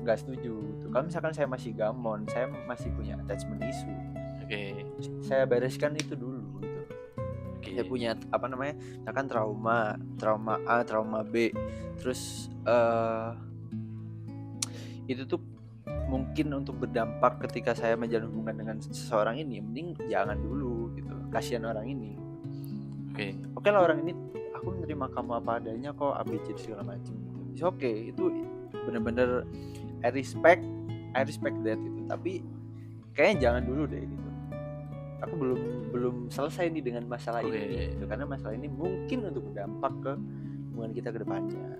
nggak setuju tuh. Kalau misalkan saya masih gamon, saya masih punya attachment issue, saya bereskan itu dulu gitu. Saya punya misalkan trauma A, trauma B, terus itu tuh mungkin untuk berdampak ketika saya menjalin hubungan dengan seseorang ini, mending jangan dulu gitu. Kasihan orang ini. Oke lah, orang ini aku menerima kamu apa adanya kok, ABC segala macam gitu. Itu bener-bener I respect that gitu. Tapi kayaknya jangan dulu deh gitu. Aku belum selesai nih dengan masalah ini gitu. Karena masalah ini mungkin untuk berdampak ke hubungan kita ke depannya.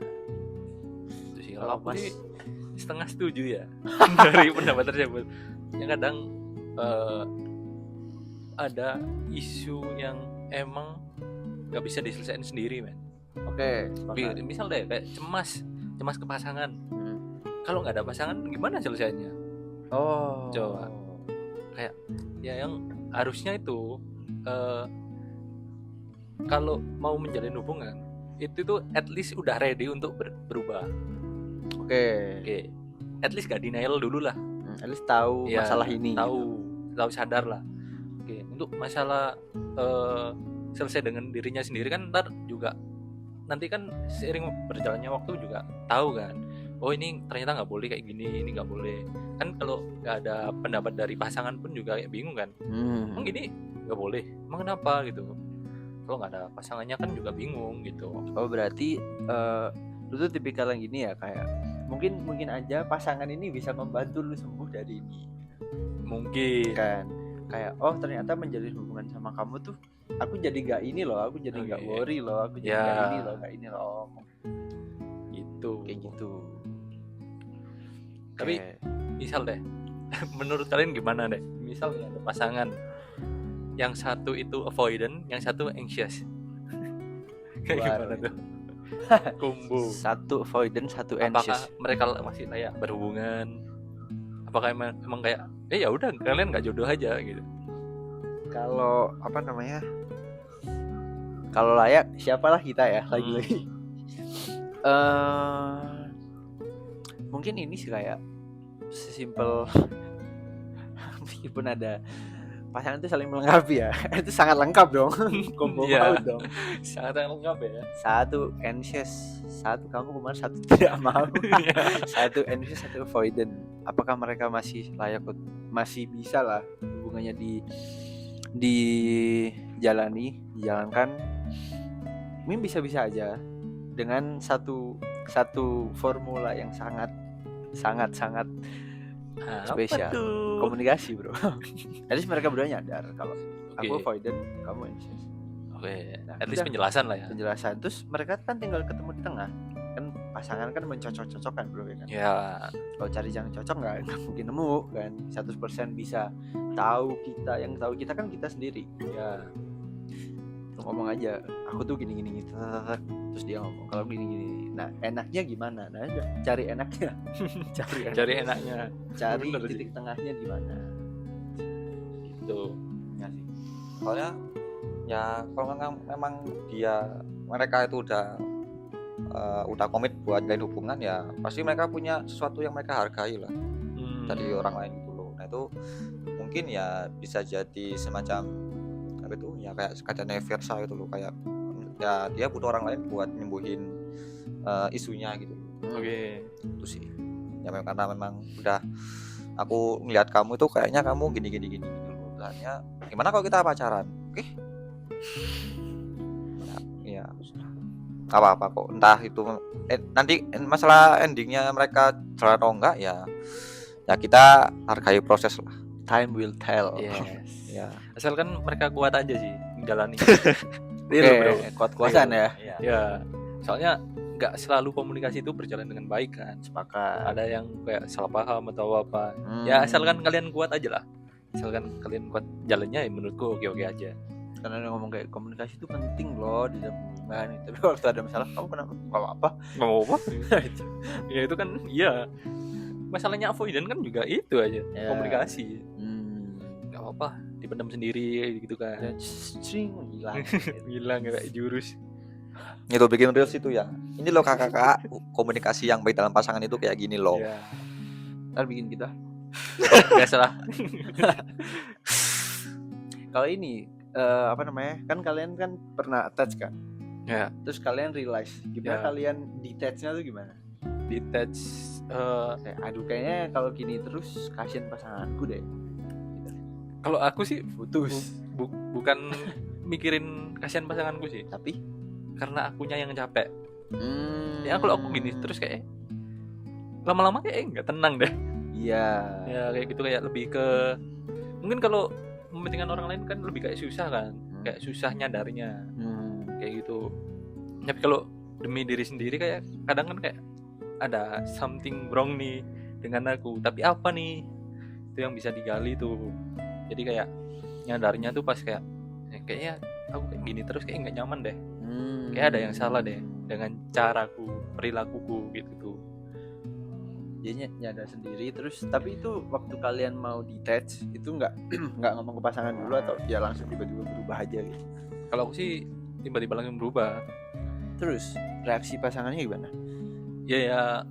Itu sih. Kalau aku sih setengah setuju ya dari pendapat tersebut. Yang kadang ada isu yang emang nggak bisa diselesaikan sendiri, men. Misal deh kayak cemas ke pasangan. Kalau nggak ada pasangan gimana selesainya? Coba kayak ya yang harusnya itu kalau mau menjalin hubungan itu tuh at least udah ready untuk berubah. At least gak denial dulu lah. At least tahu masalah ini. Tahu sadar lah. Untuk masalah selesai dengan dirinya sendiri kan ntar juga nanti kan seiring berjalannya waktu juga tahu kan. Oh ini ternyata nggak boleh kayak gini, ini nggak boleh. Kan kalau nggak ada pendapat dari pasangan pun juga kayak bingung kan. Emang gini nggak boleh, emang kenapa gitu. Kalau nggak ada pasangannya kan juga bingung gitu. Berarti lu tuh tipikal yang gini ya, kayak mungkin aja pasangan ini bisa membantu lu sembuh dari ini. Mungkin kan. kayak oh ternyata menjalin hubungan sama kamu tuh aku jadi gak ini loh, aku jadi gak worry loh, aku jadi gak ini loh, gak ini loh, gitu kayak gitu. Tapi misal deh menurut kalian gimana deh, misal ya ada pasangan yang satu itu avoidant, yang satu anxious. Kayak gimana tuh? Combo. Satu avoidant, satu anxious. Apakah mereka masih kayak berhubungan? Apakah emang kayak ya udah kalian nggak jodoh aja gitu? Kalau apa namanya? Kalau layak siapalah kita ya lagi-lagi. Mungkin ini sih kayak sesimpel meskipun ada pasangan itu saling melengkapi ya. Itu sangat lengkap dong. Combo mau dong. Sangat lengkap ya. Satu anxious, satu kamu kemarin, satu tidak mau. Satu anxious, satu avoidant. Apakah mereka masih layak, masih bisa lah hubungannya dijalankan? Mungkin bisa-bisa aja dengan satu formula yang sangat spesial. Komunikasi, bro. Jadi mereka berdua nyadar kalau aku avoidant, kamu anxious. Nah, at least penjelasan lah ya. Penjelasan. Terus mereka kan tinggal ketemu di tengah. Kan pasangan kan mencocok-cocokkan, bro, ya kan. Ya. Kalau cari yang cocok nggak mungkin nemu kan. 100% bisa tahu kita, yang tahu kita kan kita sendiri. Ya. Ngomong aja, aku tuh gini gitu. Terus dia ngomong kalau gini. Nah, enaknya gimana? Nah, cari enaknya. Cari enaknya. Cari titik tengahnya di mana. Gitu. Ya sih. Soalnya ya kalau memang mereka itu udah komit buat jalin hubungan, ya pasti mereka punya sesuatu yang mereka hargai lah dari orang lain gitu loh. Nah itu mungkin ya bisa jadi semacam apa itu ya kayak sekadar versa gitu loh, kayak ya dia butuh orang lain buat nyembuhin isunya gitu. Itu sih ya karena memang udah aku ngeliat kamu itu kayaknya kamu gini gitu loh. Tanya gimana kalau kita pacaran? Oke. Ya apa kok, entah itu nanti masalah endingnya mereka jalan atau enggak ya kita hargai proses lah. Time will tell. Yes. Ya asalkan mereka kuat aja sih menjalani. Kuat-kuatan ya. Ya soalnya nggak selalu komunikasi itu berjalan dengan baik kan. Sepakat. Ada yang kayak salah paham atau apa. Ya asalkan kalian kuat aja lah. Asalkan kalian kuat jalannya, ya menurutku oke aja. Karena dia ngomong kayak komunikasi itu penting loh di dalam hubungan. Tapi waktu ada masalah, kamu kenapa? Gak apa-apa. Ya itu kan iya. Masalahnya avoidant kan juga itu aja, komunikasi. Gak apa-apa, dipendam sendiri gitu kan. Hilang kayak jurus. Itu bikin reels itu ya. Ini loh kakak komunikasi yang baik dalam pasangan itu kayak gini loh. Ya. Ntar bikin kita. Biasa lah. Kalau ini apa namanya, kan kalian kan pernah attach kan ya, terus kalian realize gimana kalian detachnya tuh gimana? Detach aduh kayaknya kalau gini terus kasihan pasanganku deh gitu. Kalau aku sih putus bukan mikirin kasihan pasanganku sih, tapi karena akunya yang capek. Ya kalau aku gini terus kayak lama-lama kayak nggak tenang deh. Iya. Ya kayak gitu, kayak lebih ke mungkin kalau mementingkan orang lain kan lebih kayak susah kan, kayak susah nyadarnya, kayak gitu. Tapi kalau demi diri sendiri kayak kadang kan kayak ada something wrong nih dengan aku, tapi apa nih itu yang bisa digali tuh. Jadi kayak nyadarnya tuh pas kayaknya aku kayak gini terus kayak nggak nyaman deh, kayak ada yang salah deh dengan caraku, perilakuku gitu tuh. Dia nyadar sendiri. Terus tapi itu waktu kalian mau detach itu nggak ngomong ke pasangan dulu atau dia langsung tiba-tiba berubah aja gitu? Kalau aku sih tiba-tiba langsung berubah. Terus reaksi pasangannya gimana? Ya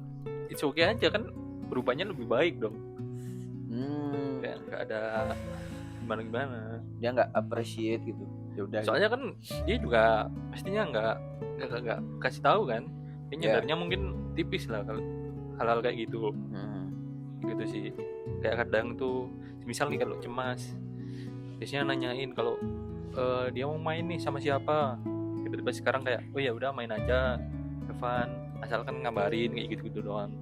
it's okay aja kan, berubahnya lebih baik dong. Kayak nggak ada gimana dia nggak appreciate gitu. Ya udah. Soalnya kan dia juga pastinya nggak kasih tahu kan. Dia nyadarnya mungkin tipis lah kalau hal-hal kayak gitu. Gitu sih. Kayak kadang tuh misal nih kalau cemas biasanya nanyain kalau dia mau main nih sama siapa, tiba-tiba sekarang kayak oh ya udah main aja, Evan, asalkan ngabarin kayak gitu doang.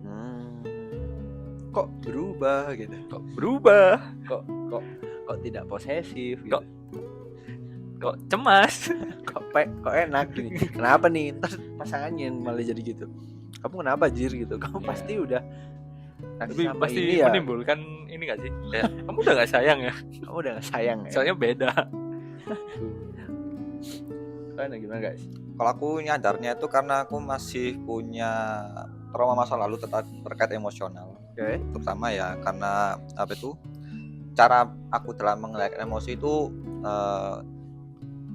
Kok berubah gitu? Kok berubah? Kok kok tidak posesif gitu. Kok cemas? kok enak gini. Kenapa nih? Ntar pasangannya yang malah jadi gitu. Kamu kenapa Jir gitu? Kamu pasti udah tapi pasti ya, menimbulkan ini gak sih? Kayak, kamu udah gak sayang ya? Kamu udah gak sayang ya? Soalnya beda. Kalian gimana guys? Kalau aku nyadarnya itu karena aku masih punya trauma masa lalu terkait emosional. Oke. Terutama ya karena apa itu? Cara aku dalam mengendalikan emosi itu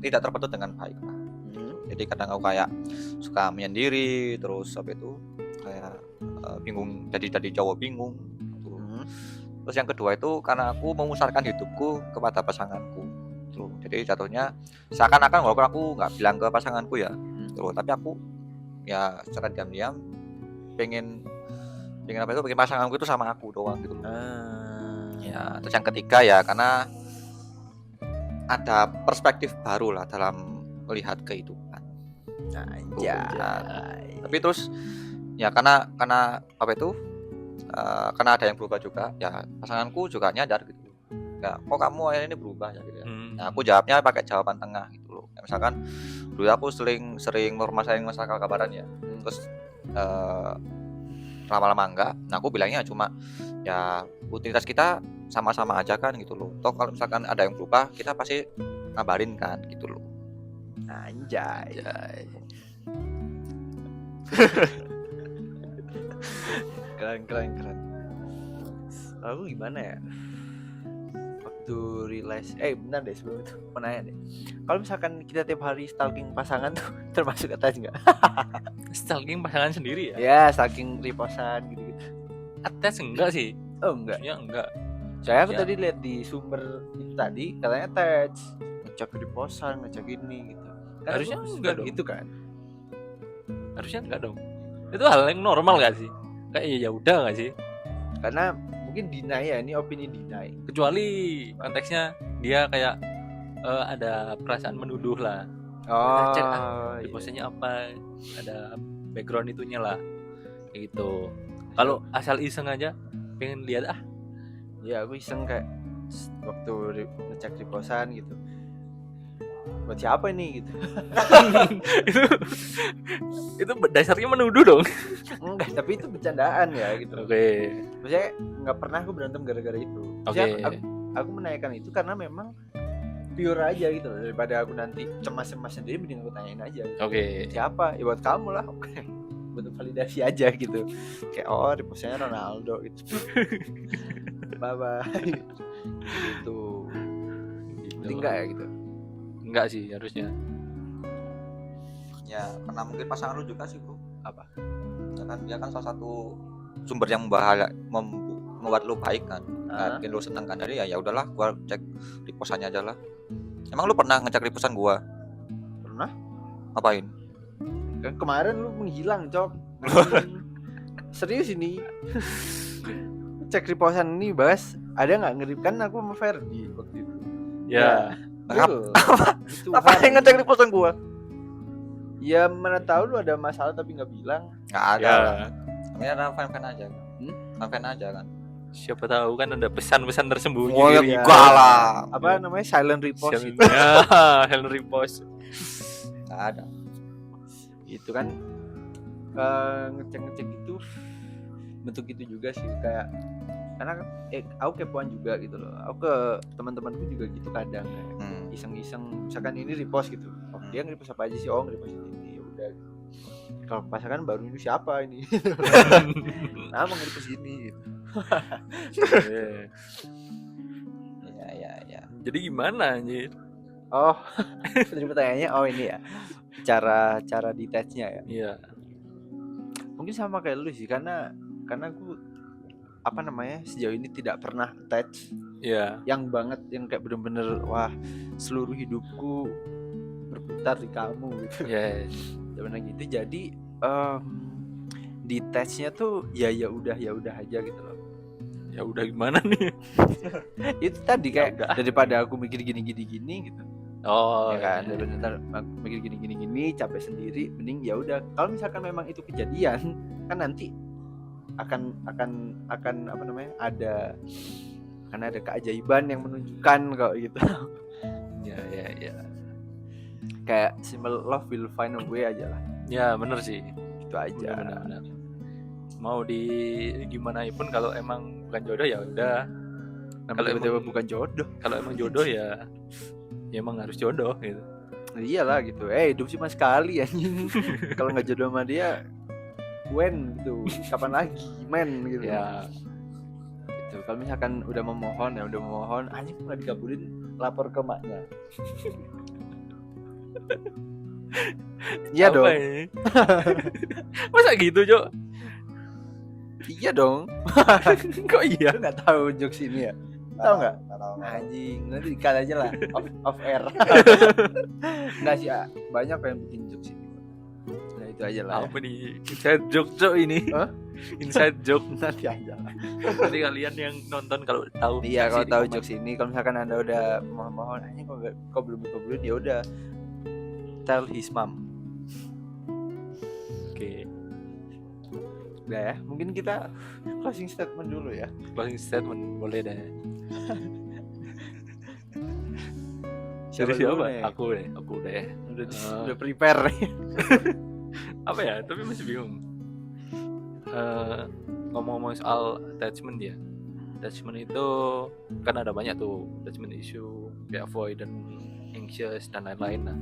tidak terbentuk dengan baik lah. Jadi kadang aku kayak suka menyendiri, terus apa itu kayak bingung, jadi cowok bingung gitu. Terus yang kedua itu karena aku memusarkan hidupku kepada pasanganku gitu. Jadi jatuhnya seakan-akan walaupun aku nggak bilang ke pasanganku ya gitu, tapi aku ya secara diam-diam pengen apa itu, pengen pasanganku itu sama aku doang gitu loh. Ya, terus yang ketiga ya karena ada perspektif baru lah dalam melihat kehidupan. Tapi terus ya karena apa itu karena ada yang berubah juga ya, pasanganku juga nyadar gitu ya, kok kamu akhirnya ini berubah ya gitu ya. Nah, aku jawabnya pakai jawaban tengah gitu loh ya, misalkan dulu aku sering permasalahan masalah kabaran ya, terus lama-lama enggak, nah aku bilangnya cuma ya rutinitas kita sama-sama aja kan gitu loh, toh kalau misalkan ada yang berubah kita pasti ngabarin kan gitu loh. Anjay. keren. Lalu gimana ya? Waktu realize, bentar deh sebelum itu mau nanya deh. Kalau misalkan kita tiap hari stalking pasangan tuh termasuk attach nggak? Stalking pasangan sendiri ya? Ya, stalking reposan gitu-gitu. Attach enggak sih? Oh enggak. Ya enggak. Saya aku tadi lihat di sumber itu tadi katanya attach, ngecek reposan, ngecek ini gitu. Kan harusnya enggak dong. Gitu kan? Harusnya enggak dong. Itu hal yang normal gak sih? Kayak ya udah gak sih? Karena mungkin deny ya, ini opini deny. Kecuali konteksnya dia kayak ada perasaan menuduh lah. Cek reposenya apa, ada background itunya lah, kayak gitu. Kalau asal iseng aja pengen lihat ya aku iseng kayak waktu ngecek reposan gitu, buat siapa ini gitu. itu dasarnya menuduh dong. Enggak, tapi itu bercandaan ya gitu. Oke. Maksudnya nggak pernah aku berantem gara-gara itu. Aku menanyakan itu karena memang pure aja gitu loh. Daripada aku nanti cemas-cemas sendiri, mending aku tanyain aja gitu. Siapa? Ya buat kamu lah. Oke. Buat validasi aja gitu. Kayak reposnya Ronaldo gitu. Bye-bye. Gitu. Enggak ya gitu. Enggak sih harusnya. Ya karena mungkin pasangan lu juga sih bro. Apa? Ya kan dia kan salah satu sumber yang membuat lu baik kan. Bikin lu senang kan, jadi ya udahlah gua cek reposannya aja lah. Emang lu pernah ngecek reposan gua? Pernah? Ngapain? Kan kemarin lu menghilang cok. Serius ini. Cek reposan ini bahas ada nggak ngerip kan aku sama Ferdi waktu itu. Ya. Apa yang ngecek reposan gua? Ya mana tahu lu ada masalah tapi nggak bilang. Nggak ada. Ini ada fan aja. Fan aja kan. Siapa tahu kan ada pesan-pesan tersembunyi. Enggak lah. Apa namanya silent repost itu? Silent repost. Nggak ada. Itu kan ngecek itu bentuk itu juga sih, kayak karena aku kepoan juga gitu loh. Aku ke teman-temanku juga gitu kadang kayak iseng-iseng misalkan ini repost gitu. Dia nge-repost apa aja sih? Nge-repost ini. Ya udah. Kalau pasangan baru ini siapa ini? Nah, mau nge-repost ini gitu. Ya. Jadi gimana anjir? Tadi pertanyaannya ini ya. Cara detach-nya ya. Iya. Mungkin sama kayak lu sih, karena aku sejauh ini tidak pernah attach. Iya. Yang banget yang kayak bener-bener wah seluruh hidupku berputar di kamu gitu. Yes. Benar gitu. Jadi detach-nya tuh ya udah aja gitu loh. Ya udah gimana nih? Itu tadi kayak daripada aku mikir gini gitu. Ya kan, daripada mikir gini capek sendiri, mending ya udah. Kalau misalkan memang itu kejadian, kan nanti akan ada karena ada keajaiban yang menunjukkan kok gitu. Ya. Kayak simple love will find a way aja lah. Ya bener sih. Itu aja. Benar. Mau di gimana pun kalau emang bukan jodoh ya udah. Kalau tiba-tiba bukan jodoh. Kalau emang jodoh ya emang harus jodoh gitu. Iyalah gitu. Hidup cuma sekali anjing. Kalau nggak jodoh sama dia, when gitu. Kapan lagi, men gitu. Ya. Gitu. Kalau misalkan udah memohon, anjing nggak dikabulin, lapor ke maknya. Iya dong. Masa gitu, Cok? Iya dong. Kok iya? Nggak tahu jokes ini ya? Tahu nggak? Anjing, nanti dikal aja lah off air. Nggak sih, banyak yang bikin jokes ini. Nah itu aja lah. Apa nih? Inside joke, Cok, ini? Huh? Inside joke. Nanti aja lah. Nanti kalian yang nonton kalau tahu. Iya, kalau tahu jokes ini, kalau misalkan Anda udah mohon anjing kok belum dikabulin, ya udah tell his mom. Oke. Udah ya, mungkin kita closing statement dulu ya. Closing statement boleh deh. Siapa siapa? nih? Aku deh. Udah prepare nih. Apa ya? Tapi masih bingung. Ngomong-ngomong soal attachment ya. Attachment itu kan ada banyak tuh, attachment issue, kayak avoidant, anxious dan lain-lain. Nah,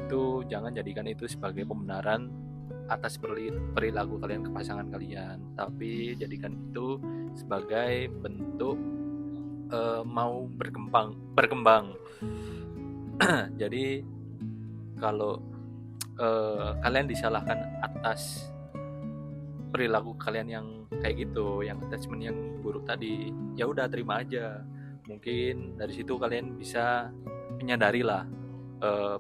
itu jangan jadikan itu sebagai pembenaran atas perilaku kalian ke pasangan kalian, tapi jadikan itu sebagai bentuk mau berkembang. Jadi kalau kalian disalahkan atas perilaku kalian yang kayak gitu, yang attachment yang buruk tadi, ya udah terima aja. Mungkin dari situ kalian bisa menyadari lah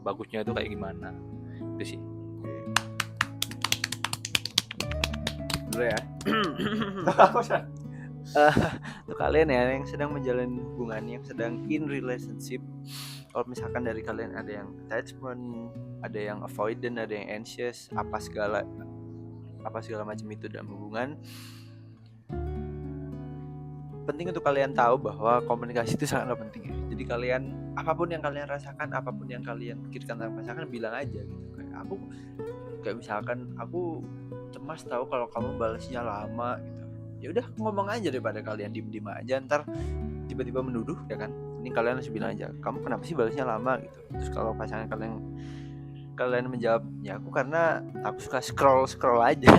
bagusnya itu kayak gimana. Itu sih. Dulu ya. Untuk kalian ya yang sedang menjalani hubungan, yang sedang in relationship, kalau misalkan dari kalian ada yang attachment, ada yang avoidant, ada yang anxious, apa segala macam itu dalam hubungan, penting untuk kalian tahu bahwa komunikasi itu sangatlah penting ya. Jadi kalian apapun yang kalian rasakan, apapun yang kalian pikirkan tentang pasangan, bilang aja gitu. Kayak misalkan aku cemas tahu kalau kamu balasnya lama gitu. Ya udah ngomong aja daripada kalian diem aja ntar tiba-tiba menuduh ya kan. Ini kalian harus bilang aja, kamu kenapa sih balasnya lama gitu. Terus kalau pasangan kalian menjawab, ya aku karena aku suka scroll aja.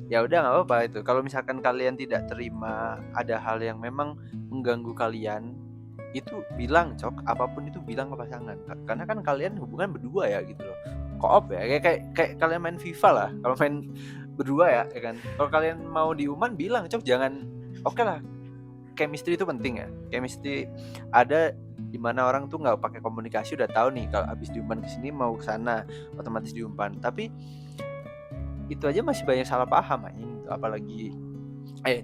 Ya udah nggak apa-apa itu. Kalau misalkan kalian tidak terima ada hal yang memang mengganggu kalian, itu bilang apapun itu bilang ke pasangan. Karena kan kalian hubungan berdua ya gitu loh. Co-op ya, kayak kalian main FIFA lah. Kalau main berdua ya kan. Kalau kalian mau diuman bilang jangan. Oke lah. Chemistry itu penting ya. Chemistry ada di mana orang tuh nggak pakai komunikasi udah tahu nih kalau abis diumpan kesini mau kesana otomatis diumpan. Tapi itu aja masih banyak salah paham anjing. Apalagi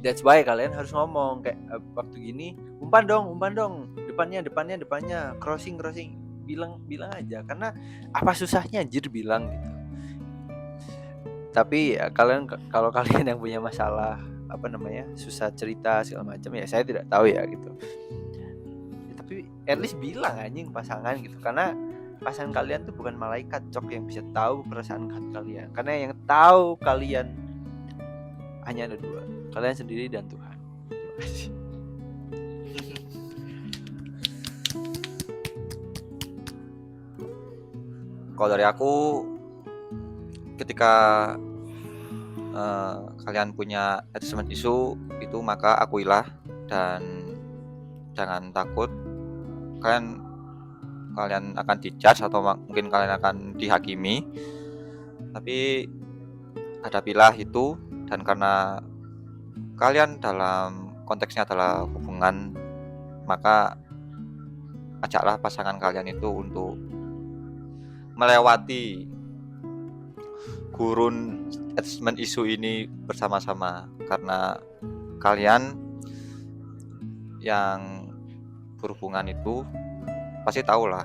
that's why kalian harus ngomong kayak waktu gini umpan dong depannya crossing bilang aja, karena apa susahnya anjir bilang gitu. Tapi ya kalau kalian yang punya masalah susah cerita segala macam ya saya tidak tahu ya gitu ya, tapi at least bilang anjing pasangan gitu, karena pasangan kalian tuh bukan malaikat yang bisa tahu perasaan kalian, karena yang tahu kalian hanya ada dua, kalian sendiri dan Tuhan. Terima kasih. Kalau dari aku, ketika kalian punya attachment issue itu, maka akuilah dan jangan takut. Kalian akan dijudge atau mungkin kalian akan dihakimi, tapi hadapilah itu. Dan karena kalian dalam konteksnya adalah hubungan, maka ajaklah pasangan kalian itu untuk melewati gurun attachment issue ini bersama-sama, karena kalian yang berhubungan itu pasti tahulah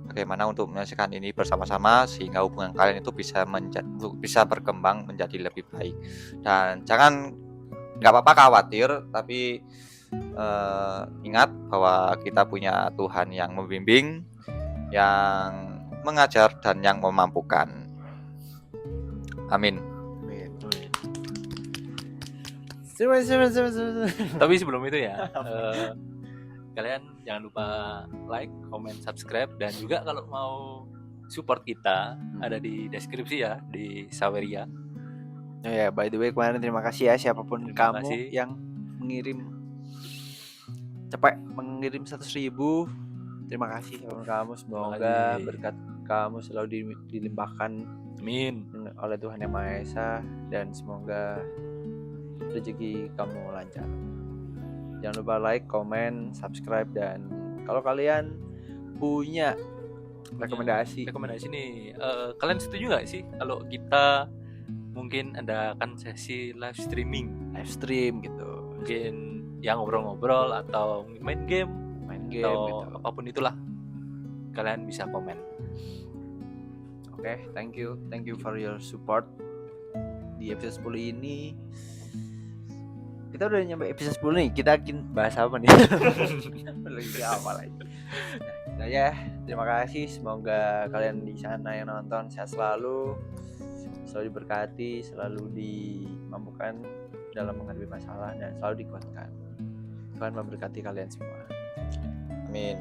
bagaimana untuk menyelesaikan ini bersama-sama sehingga hubungan kalian itu bisa berkembang menjadi lebih baik. Dan nggak apa-apa khawatir, tapi ingat bahwa kita punya Tuhan yang membimbing, yang mengajar dan yang memampukan. Amin. Tapi sebelum itu ya, kalian jangan lupa like, comment, subscribe, dan juga kalau mau support kita ada di deskripsi ya, di Saweria. Oh ya, by the way kemarin terima kasih ya siapapun Terima kamu kasih. yang mengirim 100.000. Terima kasih siapapun kamu, semoga kasih. berkat kamu selalu dilimpahkan Amin. oleh Tuhan Yang Maha Esa, dan semoga rezeki kamu lancar. Jangan lupa like, comment, subscribe, dan kalau kalian punya rekomendasi nih, kalian setuju nggak sih kalau kita mungkin adakan sesi live stream gitu, mungkin yang ngobrol-ngobrol atau main game atau gitu. apapun itulah, kalian bisa komen. Oke, thank you for your support. Di episode 10 ini kita udah nyampe episode 10 nih. Kita bahas apa nih? Lagi apa lagi? Nah ya, terima kasih. Semoga kalian di sana yang nonton sehat selalu diberkati, selalu dimampukan dalam menghadapi masalah, dan selalu dikuatkan. Tuhan memberkati kalian semua. Amin.